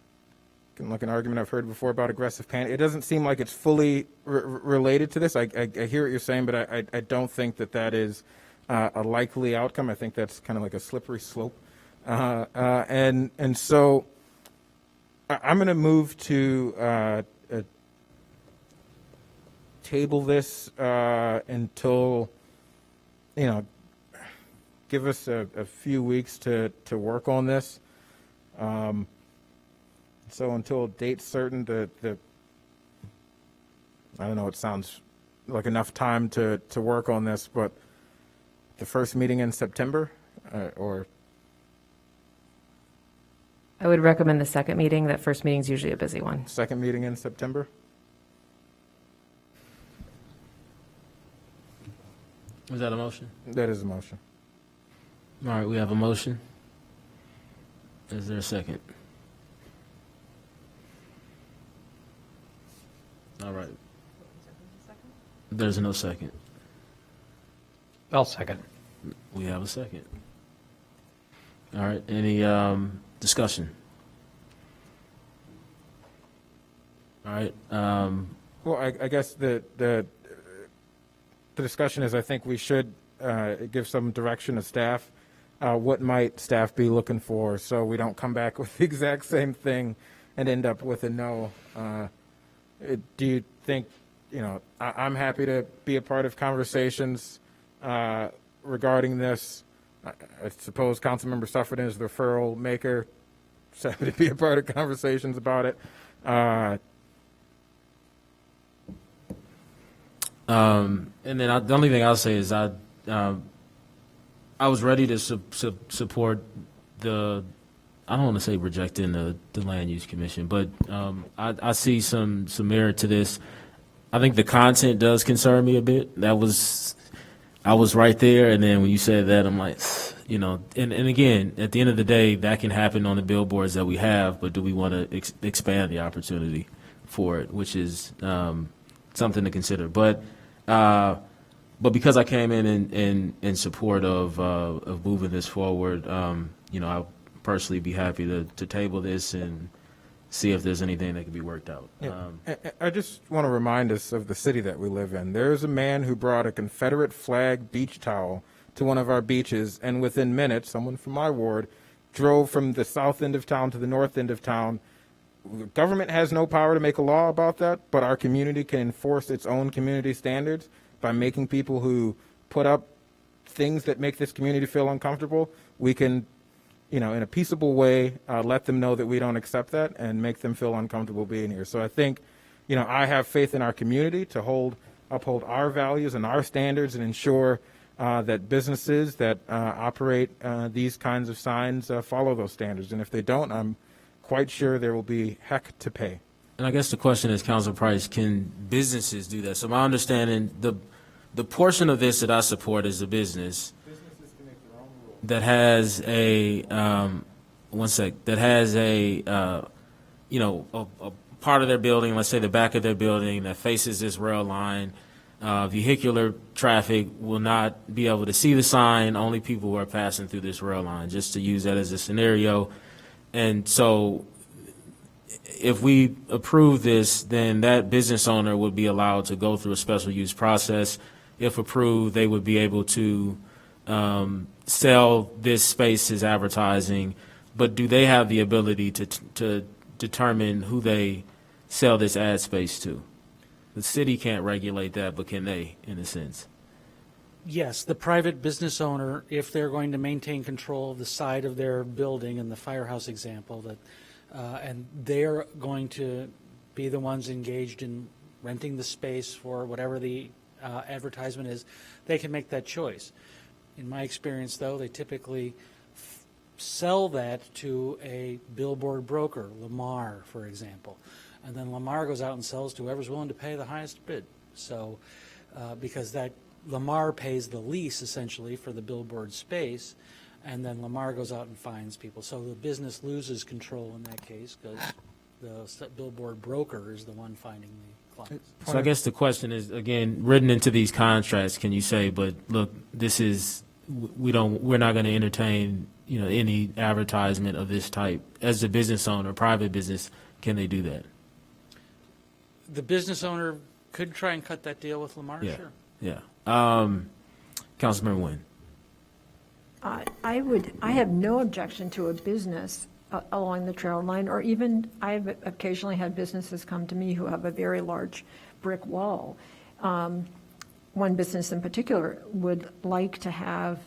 like an argument I've heard before about aggressive panic. It doesn't seem like it's fully related to this. I hear what you're saying, but I don't think that is a likely outcome. I think that's kind of like a slippery slope. And so I'm going to move to table this until, give us a few weeks to work on this. So until a date certain, I don't know, it sounds like enough time to work on this, but the first meeting in September, or I would recommend the second meeting. That first meeting is usually a busy one. second meeting in September? Was that a motion? That is a motion. All right, we have a motion. Is there a second? All right. There's no second. I'll second. We have a second. All right, any discussion? All right, Well, I guess the discussion is, I think we should give some direction to staff. What might staff be looking for, so we don't come back with the exact same thing and end up with a no? Do you think, I'm happy to be a part of conversations regarding this. I suppose Councilmember Suffredin is the referral maker, so happy to be a part of conversations about it. and then the only thing I'll say is I was ready to support I don't want to say rejecting the Land Use Commission, but I see some merit to this. I think the content does concern me a bit. I was right there, and then when you said that, I'm like, and again, at the end of the day, that can happen on the billboards that we have, but do we want to expand the opportunity for it, which is something to consider. But because I came in support of moving this forward, I'll personally be happy to table this and see if there's anything that can be worked out. Yeah. I just want to remind us of the city that we live in. There's a man who brought a Confederate flag beach towel to one of our beaches, and within minutes, someone from my ward drove from the south end of town to the north end of town government has no power to make a law about that, but our community can enforce its own community standards by making people who put up things that make this community feel uncomfortable. We can, in a peaceable way, let them know that we don't accept that and make them feel uncomfortable being here. So I think, I have faith in our community to uphold our values and our standards and ensure that businesses that operate these kinds of signs follow those standards. And if they don't, I'm quite sure there will be heck to pay. And I guess the question is, Council Price, can businesses do that? So my understanding, the portion of this that I support is a business that has a a part of their building, let's say the back of their building that faces this rail line. Vehicular traffic will not be able to see the sign, only people who are passing through this rail line, just to use that as a scenario. And so if we approve this, then that business owner would be allowed to go through a special use process. If approved, they would be able to sell this space as advertising. But do they have the ability to determine who they sell this ad space to? The city can't regulate that, but can they, in a sense? Yes, the private business owner, if they're going to maintain control of the side of their building, in the firehouse example, and they're going to be the ones engaged in renting the space for whatever the advertisement is, they can make that choice. In my experience, though, they typically sell that to a billboard broker, Lamar, for example. And then Lamar goes out and sells to whoever's willing to pay the highest bid. So, because that Lamar pays the lease essentially for the billboard space, and then Lamar goes out and finds people. So the business loses control in that case because the billboard broker is the one finding the clients. So I guess the question is, again, written into these contracts, can you say, but look, we're not going to entertain, any advertisement of this type as a business owner, private business, can they do that? The business owner could try and cut that deal with Lamar, Yeah. sure. Yeah. Councilmember Nguyen. I have no objection to a business along the trail line, or even I've occasionally had businesses come to me who have a very large brick wall. One business in particular would like to have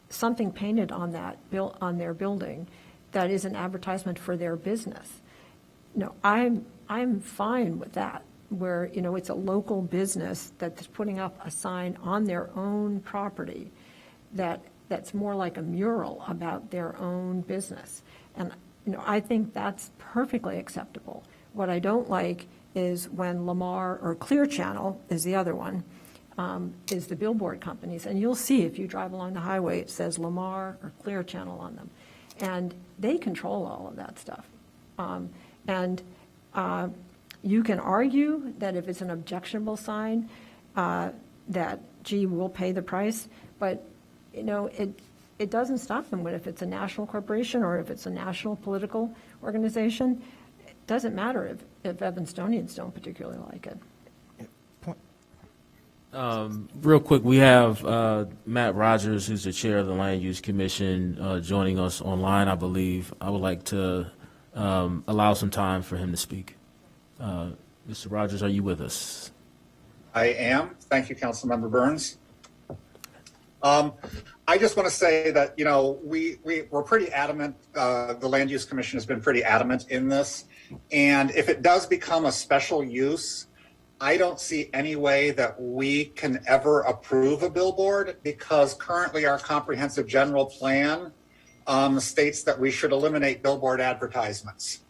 something painted on on their building that is an advertisement for their business. No, I'm fine with that, where, it's a local business that's putting up a sign on their own property that's more like a mural about their own business. And, I think that's perfectly acceptable. What I don't like is when Lamar, or Clear Channel is the other one, is the billboard companies. And you'll see if you drive along the highway, it says Lamar or Clear Channel on them. And they control all of that stuff. You can argue that if it's an objectionable sign, that, we'll pay the price, but, it doesn't stop them. But if it's a national corporation or if it's a national political organization, it doesn't matter if Evanstonians don't particularly like it. Real quick, we have Matt Rogers, who's the chair of the Land Use Commission, joining us online, I believe. I would like to allow some time for him to speak. Mr. Rogers, are you with us? I am. Thank you, Councilmember Burns. I just want to say that, we're pretty adamant. The Land Use Commission has been pretty adamant in this. And if it does become a special use, I don't see any way that we can ever approve a billboard, because currently our comprehensive general plan states that we should eliminate billboard advertisements.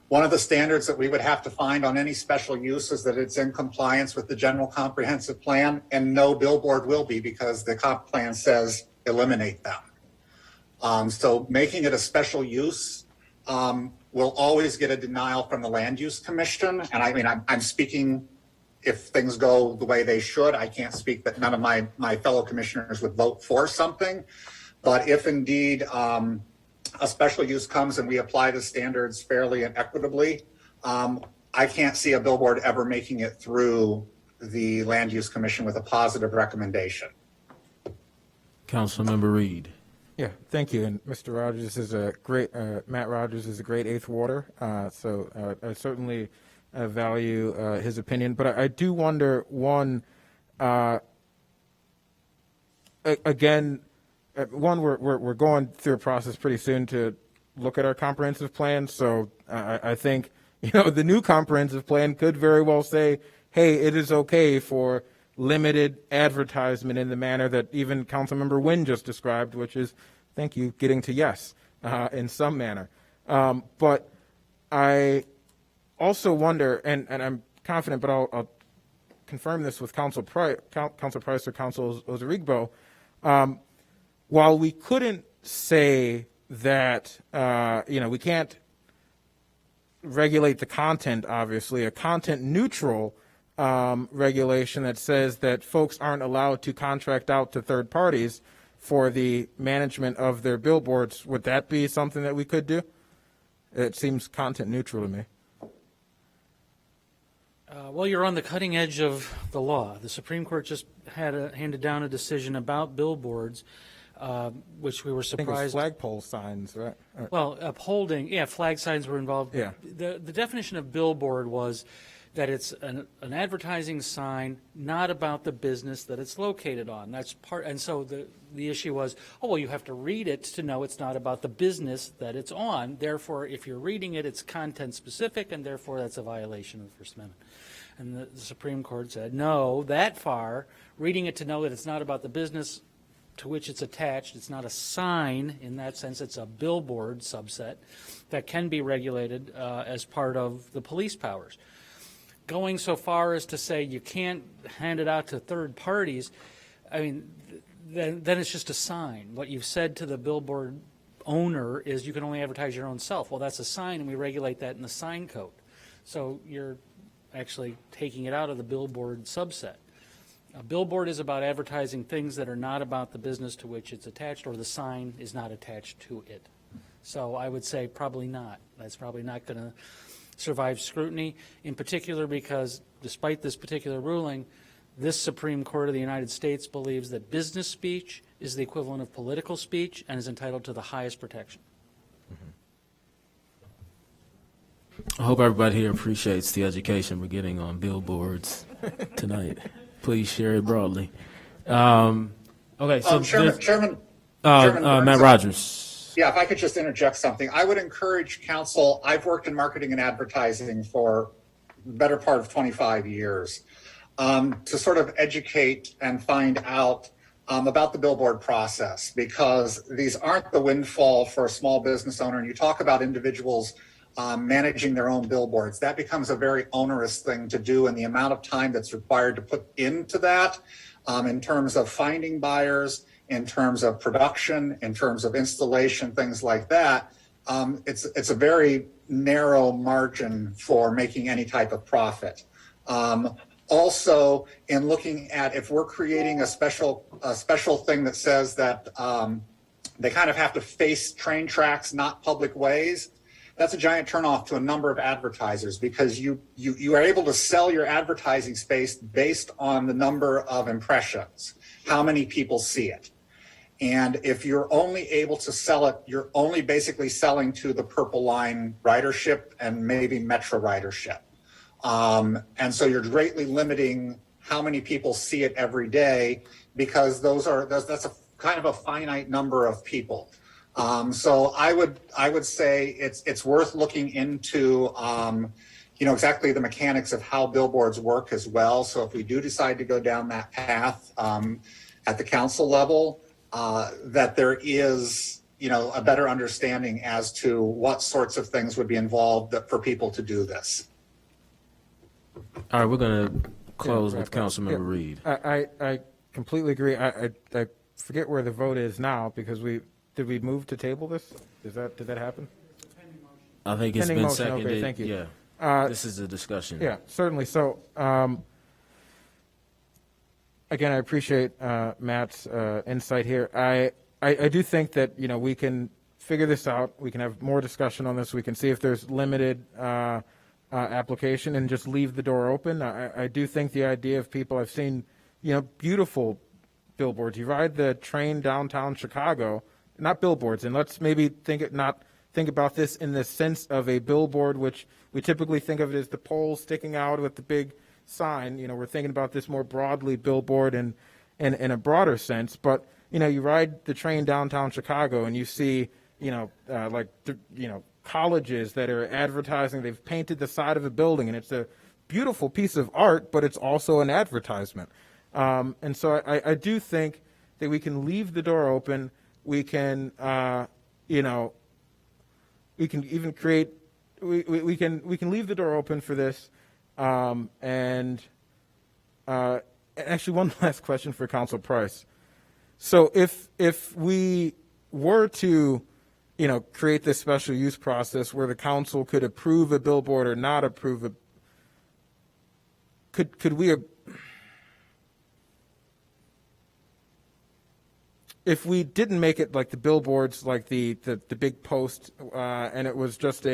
One of the standards that we would have to find on any special use is that it's in compliance with the general comprehensive plan, and no billboard will be, because the comp plan says eliminate them. So making it a special use will always get a denial from the Land Use Commission. And I mean, I'm speaking, if things go the way they should, I can't speak that none of my fellow commissioners would vote for something. But if indeed a special use comes and we apply the standards fairly and equitably, I can't see a billboard ever making it through the Land Use Commission with a positive recommendation. Councilmember Reed. Yeah, thank you. And Mr. Rogers is a great, Matt Rogers is a great eighth warder, so I certainly value his opinion. But I do wonder, one, again, one, we're going through a process pretty soon to look at our comprehensive plan. So I think, the new comprehensive plan could very well say, hey, it is okay for limited advertisement in the manner that even Councilmember Nguyen just described, which is, thank you, getting to yes in some manner. But I also wonder, and I'm confident, but I'll confirm this with Council Price or Council Ozarigbo, while we couldn't say that, we can't regulate the content, obviously, a content neutral regulation that says that folks aren't allowed to contract out to third parties for the management of their billboards. Would that be something that we could do? It seems content neutral to me. Well, you're on the cutting edge of the law. The Supreme Court just handed down a decision about billboards, which we were I think it was surprised. flagpole signs, right? Well, upholding, flag signs were involved. Yeah. The definition of billboard was that it's an advertising sign not about the business that it's located on. That's part, and so the issue was, you have to read it to know it's not about the business that it's on. Therefore, if you're reading it, it's content specific, and therefore that's a violation of the First Amendment. And the Supreme Court said, no, that far, reading it to know that it's not about the business to which it's attached, it's not a sign in that sense, it's a billboard subset that can be regulated as part of the police powers. Going so far as to say you can't hand it out to third parties, I mean, then it's just a sign. What you've said to the billboard owner is you can only advertise your own self. Well, that's a sign, and we regulate that in the sign code. So you're actually taking it out of the billboard subset. A billboard is about advertising things that are not about the business to which it's attached, or the sign is not attached to it. So I would say probably not. That's probably not going to survive scrutiny, in particular because despite this particular ruling, this Supreme Court of the United States believes that business speech is the equivalent of political speech and is entitled to the highest protection. I hope everybody here appreciates the education we're getting on billboards tonight. Please share it broadly. Okay, so Chairman, Matt Rogers. Yeah, if I could just interject something. I would encourage council, I've worked in marketing and advertising for the better part of 25 years, to sort of educate and find out about the billboard process, because these aren't the windfall for a small business owner. And you talk about individuals managing their own billboards. That becomes a very onerous thing to do, and the amount of time that's required to put into that in terms of finding buyers, in terms of production, in terms of installation, things like that, it's a very narrow margin for making any type of profit. Also, in looking at if we're creating a special thing that says that they kind of have to face train tracks, not public ways, that's a giant turnoff to a number of advertisers, because you are able to sell your advertising space based on the number of impressions, how many people see it. And if you're only able to sell it, you're only basically selling to the Purple Line ridership and maybe Metro ridership. And so you're greatly limiting how many people see it every day, because that's a kind of a finite number of people. So I would say it's worth looking into, exactly the mechanics of how billboards work as well. So if we do decide to go down that path at the council level, that there is, a better understanding as to what sorts of things would be involved for people to do this. All right, we're going to close with Councilmember Reed. I completely agree. I forget where the vote is now, because did we move to table this? Did that happen? I think it's Pending been motion. seconded. Okay, thank you. Yeah. This is a discussion. Yeah, certainly. So, again, I appreciate Matt's insight here. I do think that, we can figure this out. We can have more discussion on this. We can see if there's limited application and just leave the door open. I do think the idea of people, I've seen, beautiful billboards. You ride the train downtown Chicago, not billboards, and let's maybe think about this in the sense of a billboard, which we typically think of it as the pole sticking out with the big sign. We're thinking about this more broadly, billboard in a broader sense. But, you ride the train downtown Chicago and you see, colleges that are advertising. They've painted the side of a building, and it's a beautiful piece of art, but it's also an advertisement. And so I do think that we can leave the door open. We can, we can even create. We can leave the door open for this. And actually, one last question for Council Price. So if we were to, create this special use process where the council could approve a billboard or not approve it, could we? If we didn't make it like the billboards, like the big post, and it was just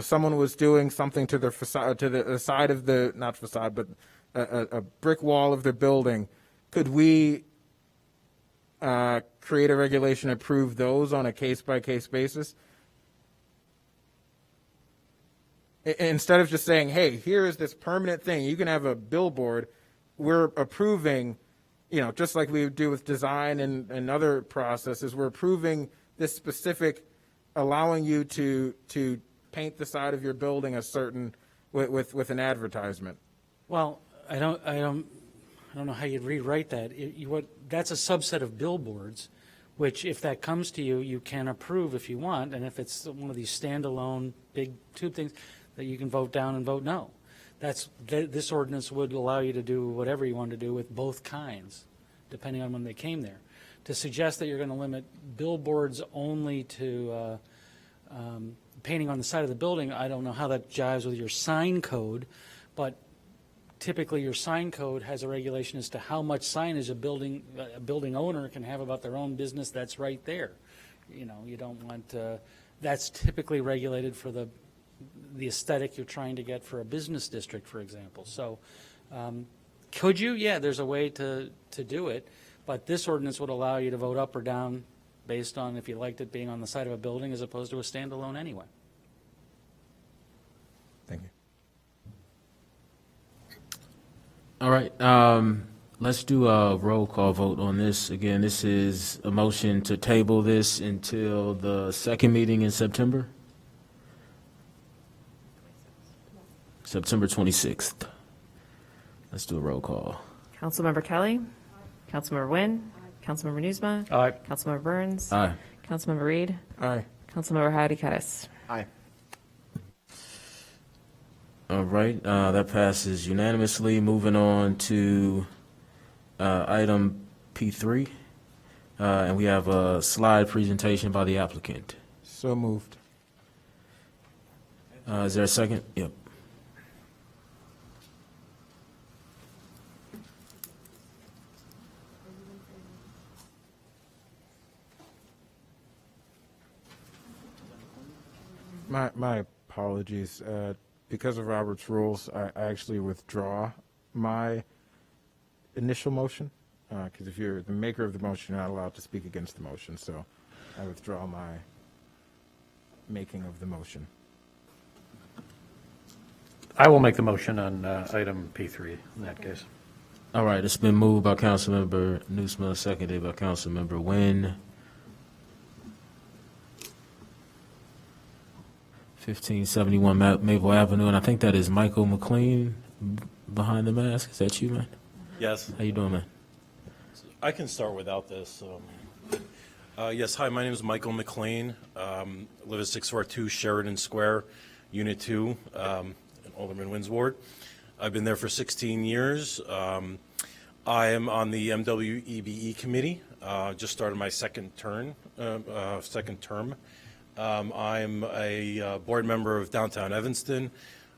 someone was doing something to their facade, to the side of the, not facade, but a brick wall of their building, could we create a regulation, approve those on a case-by-case basis? Instead of just saying, hey, here is this permanent thing, you can have a billboard, we're approving, just like we would do with design and other processes, we're approving this specific, allowing you to paint the side of your building a certain, with an advertisement. Well, I don't know how you'd rewrite that. That's a subset of billboards, which if that comes to you, you can approve if you want, and if it's one of these standalone big tube things, that you can vote down and vote no. This ordinance would allow you to do whatever you want to do with both kinds, depending on when they came there. To suggest that you're going to limit billboards only to painting on the side of the building, I don't know how that jives with your sign code, but typically your sign code has a regulation as to how much signage a building owner can have about their own business that's right there. You don't want, that's typically regulated for the aesthetic you're trying to get for a business district, for example. So could you? Yeah, there's a way to do it, but this ordinance would allow you to vote up or down based on if you liked it being on the side of a building as opposed to a standalone anyway. Thank you. All right, let's do a roll call vote on this. Again, this is a motion to table this until the second meeting in September. September 26th. Let's do a roll call. Councilmember Kelly. Councilmember Nguyen. Councilmember Newsma. Aye. Councilmember Burns. Aye. Councilmember Reed. Aye. Councilmember Hadid-Kettis. Aye. All right, that passes unanimously. Moving on to item P3, and we have a slide presentation by the applicant. So moved. Is there a second? Yep. My apologies. Because of Robert's rules, I actually withdraw my initial motion. Because if you're the maker of the motion, you're not allowed to speak against the motion. So I withdraw my making of the motion. I will make the motion on item P3 in that case. All right, it's been moved by Councilmember Newsma, seconded by Councilmember Nguyen. 1571 Maple Avenue, and I think that is Michael McLean behind the mask. Is that you, man? Yes. How you doing, man? I can start without this. Yes, hi, my name is Michael McLean. I live at 642 Sheridan Square, Unit 2, in Alderman Wynn's ward. I've been there for 16 years. I am on the MWEBE committee. Just started my second term. I'm a board member of Downtown Evanston.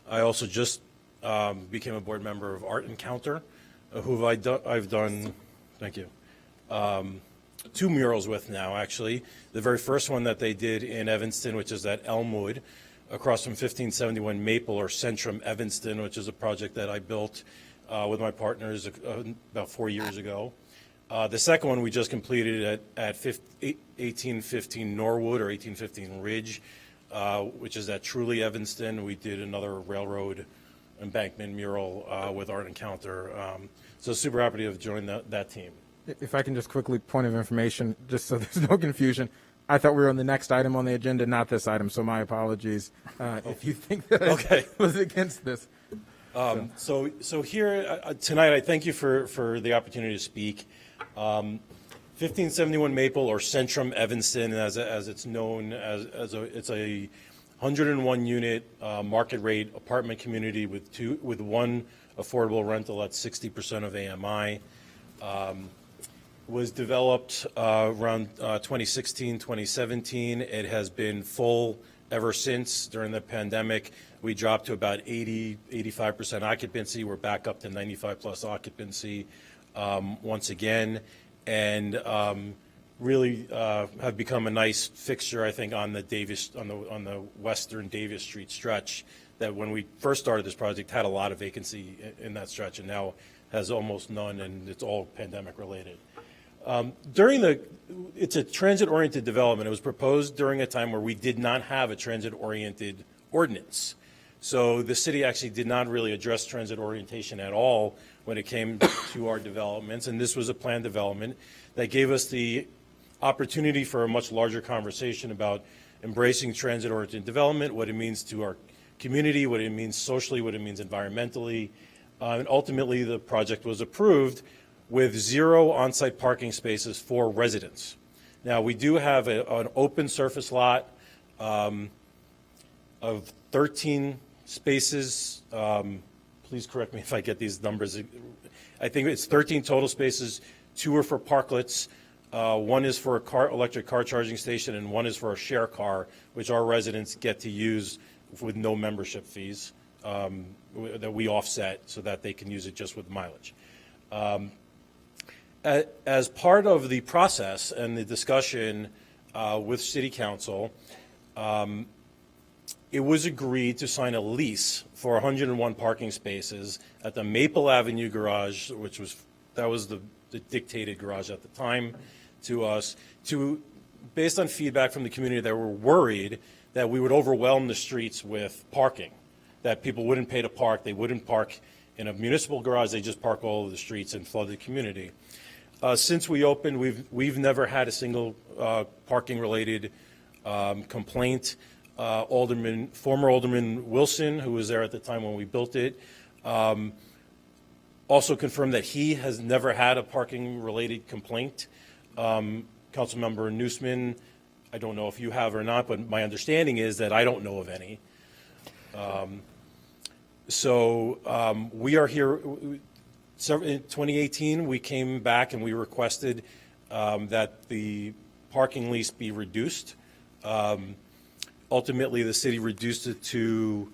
I also just became a board member of Art Encounter, who I've done, thank you, 2 murals with now, actually. The very first one that they did in Evanston, which is at Elmwood, across from 1571 Maple or Centrum Evanston, which is a project that I built with my partners about 4 years ago. The second one we just completed at 1815 Norwood or 1815 Ridge, which is at Truly Evanston. We did another railroad embankment mural with Art Encounter. So super happy to have joined that team. If I can just quickly, point of information, just so there's no confusion, I thought we were on the next item on the agenda, not this item, so my apologies if you think that I was against this. So here tonight, I thank you for the opportunity to speak. 1571 Maple, or Centrum Evanston, as it's known, it's a 101 unit market rate apartment community with one affordable rental at 60% of AMI. Was developed around 2016, 2017. It has been full ever since. During the pandemic, we dropped to about 85% occupancy. We're back up to 95 plus occupancy once again, and really have become a nice fixture, I think, on the western Davis Street stretch. That when we first started this project had a lot of vacancy in that stretch, and now has almost none, and it's all pandemic related. It's a transit-oriented development. It was proposed during a time where we did not have a transit-oriented ordinance. So the city actually did not really address transit orientation at all when it came to our developments. And this was a planned development that gave us the opportunity for a much larger conversation about embracing transit-oriented development, what it means to our community, what it means socially, what it means environmentally. And ultimately, the project was approved with 0 on-site parking spaces for residents. Now, we do have an open surface lot of 13 spaces. Please correct me if I get these numbers. I think it's 13 total spaces. 2 are for parklets. 1 is for electric car charging station, and 1 is for a share car, which our residents get to use with no membership fees that we offset so that they can use it just with mileage. As part of the process and the discussion with City Council, it was agreed to sign a lease for 101 parking spaces at the Maple Avenue garage, that was the dictated garage at the time to us, based on feedback from the community that were worried that we would overwhelm the streets with parking, that people wouldn't pay to park, they wouldn't park in a municipal garage, they just park all over the streets and flood the community. Since we opened, we've never had a single parking-related complaint. Former Alderman Wilson, who was there at the time when we built it, also confirmed that he has never had a parking-related complaint. Councilmember Newsman, I don't know if you have or not, but my understanding is that I don't know of any. We are here. In 2018, we came back and we requested that the parking lease be reduced. Ultimately, the city reduced it to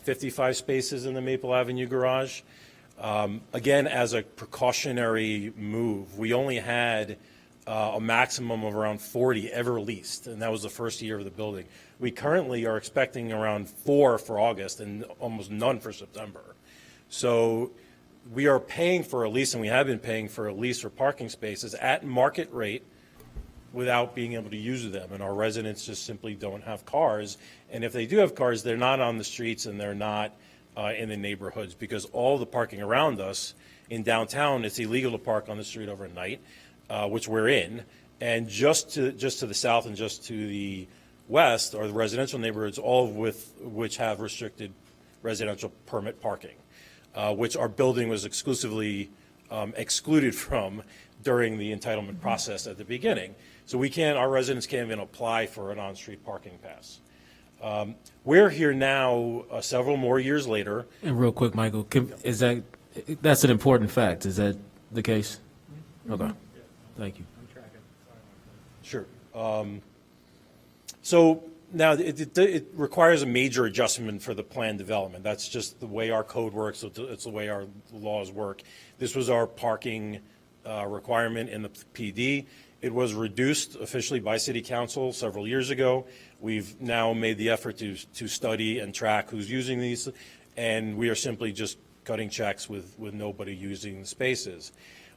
55 spaces in the Maple Avenue garage. Again, as a precautionary move, we only had a maximum of around 40 ever leased, and that was the first year of the building. We currently are expecting around 4 for August and almost none for September. So we are paying for a lease, and we have been paying for a lease for parking spaces at market rate without being able to use them. And our residents just simply don't have cars. And if they do have cars, they're not on the streets and they're not in the neighborhoods, because all the parking around us in downtown, it's illegal to park on the street overnight, which we're in. And just to the south and just to the west are the residential neighborhoods, all of which have restricted residential permit parking, which our building was exclusively excluded from during the entitlement process at the beginning. So our residents can't even apply for an on-street parking pass. We're here now several more years later. And real quick, Michael, that's an important fact. Is that the case? Okay. Thank you. Sure. So now it requires a major adjustment for the planned development. That's just the way our code works. It's the way our laws work. This was our parking requirement in the PD. It was reduced officially by City Council several years ago. We've now made the effort to study and track who's using these, and we are simply just cutting checks with nobody using the spaces.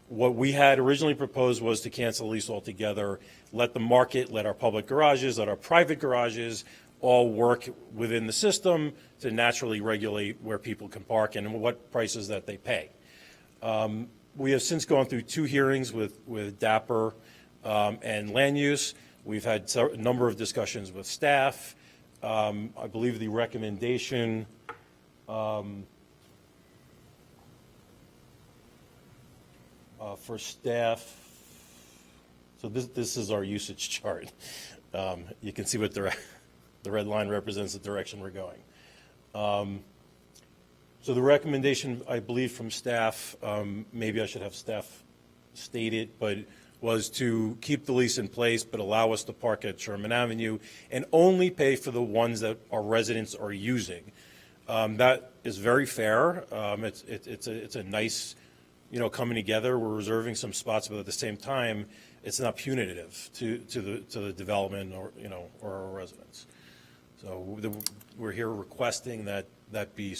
What we had originally proposed was to cancel the lease altogether, let the market, let our public garages, let our private garages all work within the system to naturally regulate where people can park and what prices that they pay. We have since gone through 2 hearings with Dapper and land use. We've had a number of discussions with staff. I believe the recommendation for staff, so this is our usage chart. You can see what the red line represents the direction we're going. So the recommendation, I believe, from staff, maybe I should have staff state it, but was to keep the lease in place, but allow us to park at Sherman Avenue and only pay for the ones that our residents are using. That is very fair. It's a nice, coming together. We're reserving some spots, but at the same time, it's not punitive to the development or our residents. So we're here requesting that be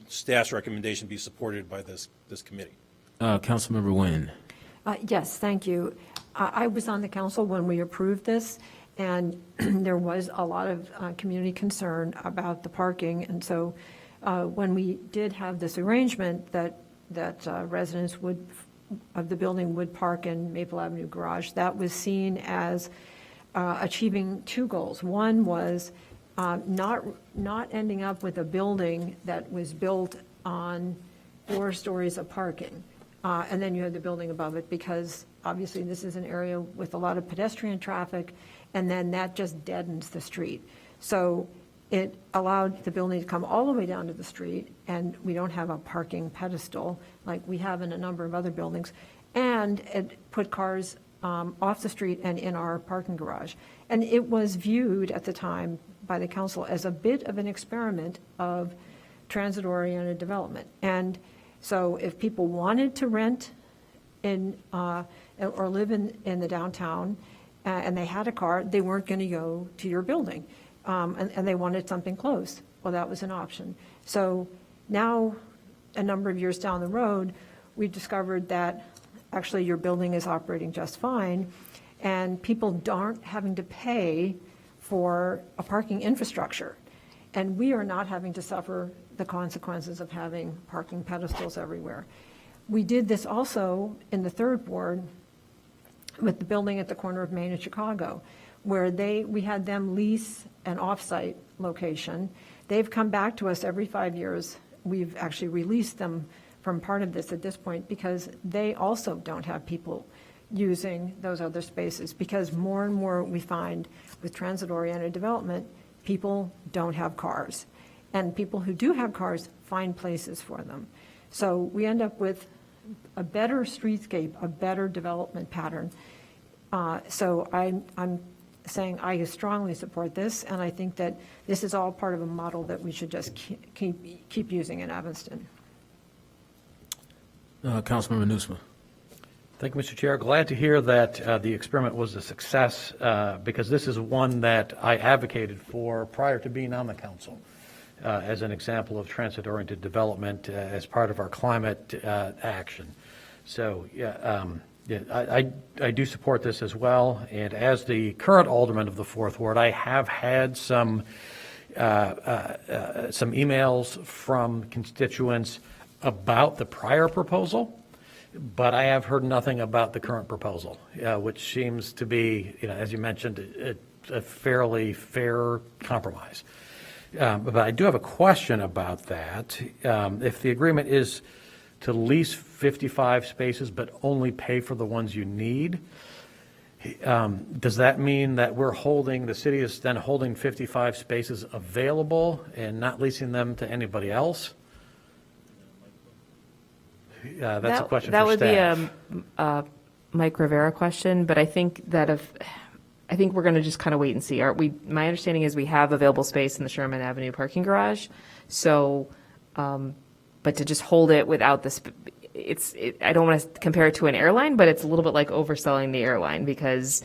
staff's recommendation be supported by this committee. Councilmember Nguyen. Yes, thank you. I was on the council when we approved this, and there was a lot of community concern about the parking. And so when we did have this arrangement that residents of the building would park in Maple Avenue Garage, that was seen as achieving 2 goals. One was not ending up with a building that was built on 4 stories of parking. And then you had the building above it, because obviously this is an area with a lot of pedestrian traffic, and then that just deadens the street. So it allowed the building to come all the way down to the street, and we don't have a parking pedestal like we have in a number of other buildings. And it put cars off the street and in our parking garage. And it was viewed at the time by the council as a bit of an experiment of transit-oriented development. And so if people wanted to rent in or live in the downtown and they had a car, they weren't going to go to your building, and they wanted something close. Well, that was an option. So now, a number of years down the road, we discovered that actually your building is operating just fine, and people aren't having to pay for a parking infrastructure. And we are not having to suffer the consequences of having parking pedestals everywhere. We did this also in the 3rd ward with the building at the corner of Main and Chicago, where we had them lease an off-site location. They've come back to us every 5 years. We've actually released them from part of this at this point, because they also don't have people using those other spaces, because more and more we find with transit-oriented development, people don't have cars. And people who do have cars find places for them. So we end up with a better streetscape, a better development pattern. So I'm saying I strongly support this, and I think that this is all part of a model that we should just keep using in Evanston. Councilmember Nusma. Thank you, Mr. Chair. Glad to hear that the experiment was a success, because this is one that I advocated for prior to being on the council as an example of transit-oriented development as part of our climate action. So, I do support this as well. And as the current alderman of the 4th Ward, I have had some emails from constituents about the prior proposal, but I have heard nothing about the current proposal, which seems to be, as you mentioned, a fairly fair compromise. But I do have a question about that. If the agreement is to lease 55 spaces but only pay for the ones you need, does that mean that the city is then holding 55 spaces available and not leasing them to anybody else? That's a question that for would staff. be a Mike Rivera question, but I think that I think we're going to just kind of wait and see. My understanding is we have available space in the Sherman Avenue parking garage. So, but to just hold it without this, I don't want to compare it to an airline, but it's a little bit like overselling the airline, because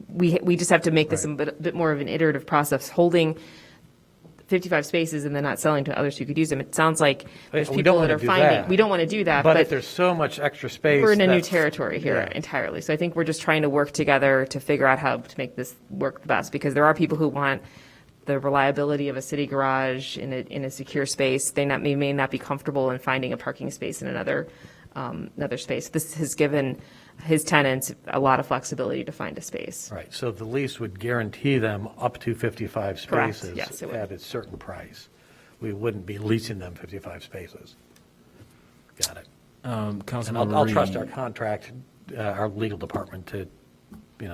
we just have to make this a bit more of an iterative process. Holding 55 spaces and then not selling to others who could use them. It sounds like there's We people don't that wanna are do finding, that. we don't want to do that, But if there's so much extra space. we're in a new that's- territory here Yeah. entirely. So I think we're just trying to work together to figure out how to make this work the best, because there are people who want the reliability of a city garage in a secure space. They may not be comfortable in finding a parking space in another space. This has given his tenants a lot of flexibility to find a space. Right, so the lease would guarantee them up to 55 Correct, spaces yes, it would. at a certain price. We wouldn't be leasing them 55 spaces. Got it. And Councilmember I'll trust Reed. our contract, our legal department to,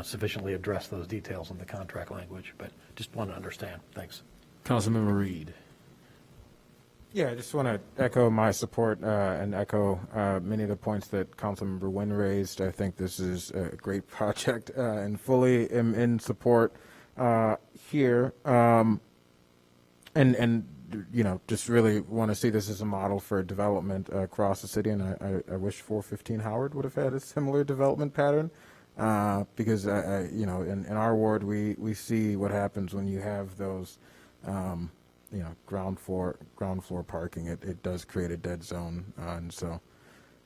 sufficiently address those details in the contract language, but just want to understand. Thanks. Councilmember Reed. Yeah, I just want to echo my support and echo many of the points that Councilmember Wynn raised. I think this is a great project and fully am in support here. And just really want to see this as a model for development across the city. And I wish 415 Howard would have had a similar development pattern because, in our ward, we see what happens when you have those ground floor parking. It does create a dead zone, and so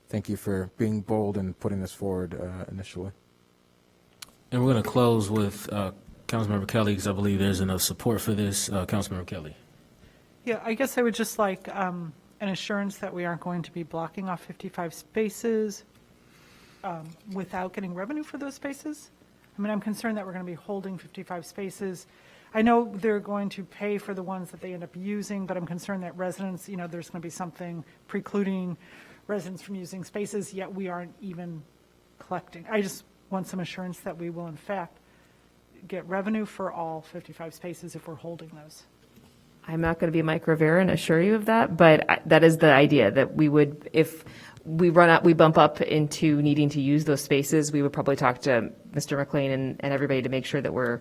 thank you for being bold and putting this forward initially. And we're going to close with Councilmember Kelly, because I believe there's enough support for this. Councilmember Kelly. Yeah, I guess I would just like an assurance that we aren't going to be blocking off 55 spaces without getting revenue for those spaces. I mean, I'm concerned that we're going to be holding 55 spaces. I know they're going to pay for the ones that they end up using, but I'm concerned that residents, there's going to be something precluding residents from using spaces, yet we aren't even collecting. I just want some assurance that we will, in fact, get revenue for all 55 spaces if we're holding those. I'm not going to be Mike Rivera and assure you of that, but that is the idea, that we would, if we bump up into needing to use those spaces, we would probably talk to Mr. McLean and everybody to make sure that we're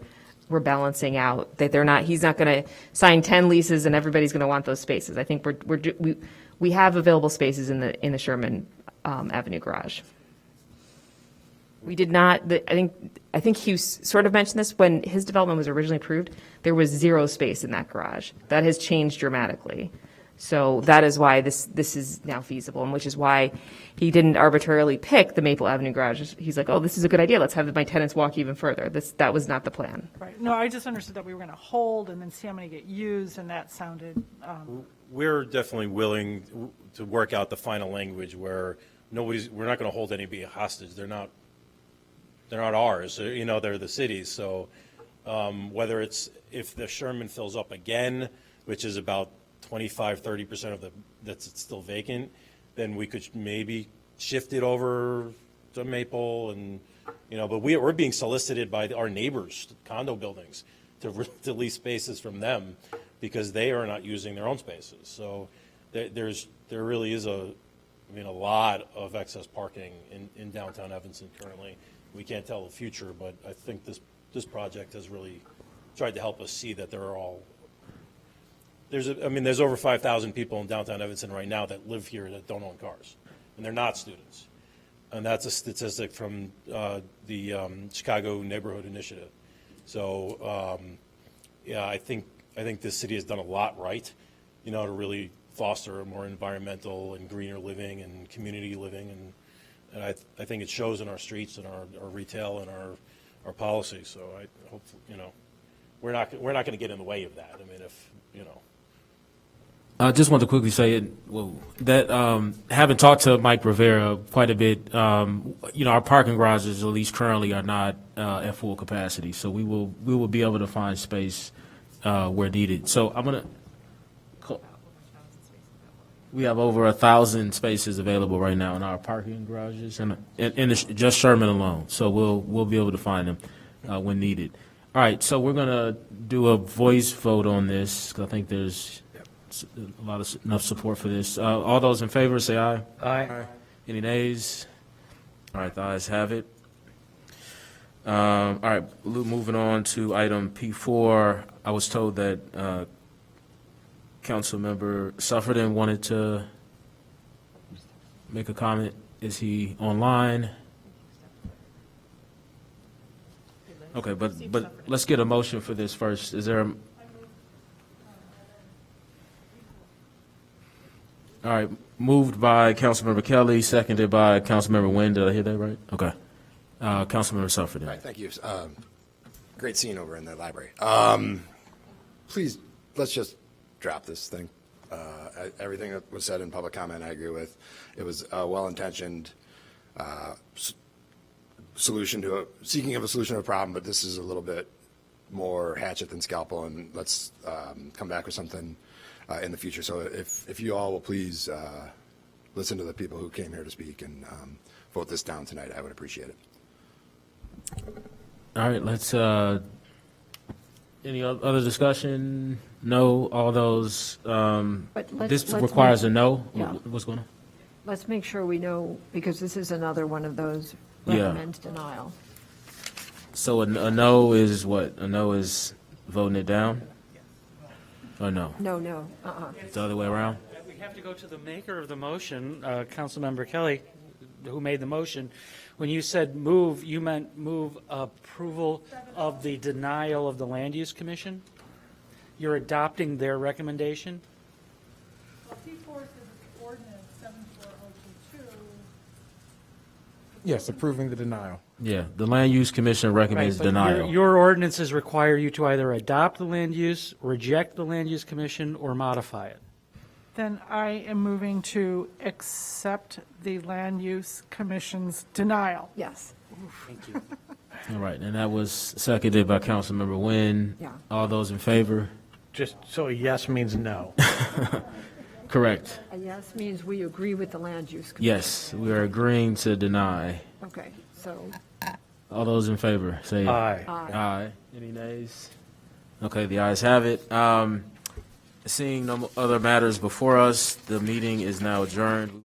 balancing out, that he's not going to sign 10 leases and everybody's going to want those spaces. I think we have available spaces in the Sherman Avenue garage. We did not, I think Hugh sort of mentioned this, when his development was originally approved, there was 0 space in that garage. That has changed dramatically. So that is why this is now feasible, and which is why he didn't arbitrarily pick the Maple Avenue garage. He's like, oh, this is a good idea. Let's have my tenants walk even further. That was not the plan. Right. No, I just understood that we were going to hold and then see how many get used, and that sounded, We're definitely willing to work out the final language where we're not going to hold anybody hostage. They're not ours. They're the city's. So whether it's, if the Sherman fills up again, which is about 25-30% of that's still vacant, then we could maybe shift it over to Maple, and but we're being solicited by our neighbors, condo buildings, to lease spaces from them because they are not using their own spaces. So there really is a lot of excess parking in downtown Evanston currently. We can't tell the future, but I think this project has really tried to help us see that there's over 5,000 people in downtown Evanston right now that live here that don't own cars, and they're not students. And that's a statistic from the Chicago Neighborhood Initiative. So, I think this city has done a lot right, to really foster a more environmental and greener living and community living, and I think it shows in our streets and our retail and our policy. So I hope we're not going to get in the way of that. I mean, if I just want to quickly say that having talked to Mike Rivera quite a bit, our parking garages, at least currently, are not at full capacity. So we will be able to find space where needed. So I'm gonna. We have over 1,000 spaces available right now in our parking garages, and just Sherman alone. So we'll be able to find them when needed. All right, so we're gonna do a voice vote on this, 'cause I think there's enough support for this. All those in favor, say aye. Aye. Any nays? All right, the ayes have it. All right, moving on to item P4. I was told that Councilmember Sufferton wanted to make a comment. Is he online? Okay, but let's get a motion for this first. Is there All right, moved by Councilmember Kelly, seconded by Councilmember Nguyen. Did I hear that right? Okay. Councilmember Suffolk. All right, thank you. Great scene over in the library. Please, let's just drop this thing. Everything that was said in public comment, I agree with. It was a well-intentioned seeking of a solution to a problem, but this is a little bit more hatchet than scalpel, and let's come back with something in the future. So if you all will please listen to the people who came here to speak and vote this down tonight, I would appreciate it. All right, let's, any other discussion? No, all those, this requires a no? Yeah. What's going on? Let's make sure we know, because this is another one of those Yeah. recommend denial. So a no is what? A no is voting it down? Or no? No. It's the other way around? We have to go to the maker of the motion, Councilmember Kelly, who made the motion. When you said move, you meant move approval of the denial of the Land Use Commission? You're adopting their recommendation? Yes, approving the denial. Yeah, the Land Use Commission recommends But denial. Your ordinances require you to either adopt the land use, reject the Land Use Commission, or modify it. Then I am moving to accept the Land Use Commission's denial. Yes. Thank you. All right, and that was seconded by Councilmember Nguyen. Yeah. All those in favor? Just so yes means no. Correct. A yes means we agree with the land use commission. Yes, we are agreeing to deny. Okay, so, All those in favor, say Aye. Aye. Any nays? Okay, the ayes have it. Seeing no other matters before us, the meeting is now adjourned.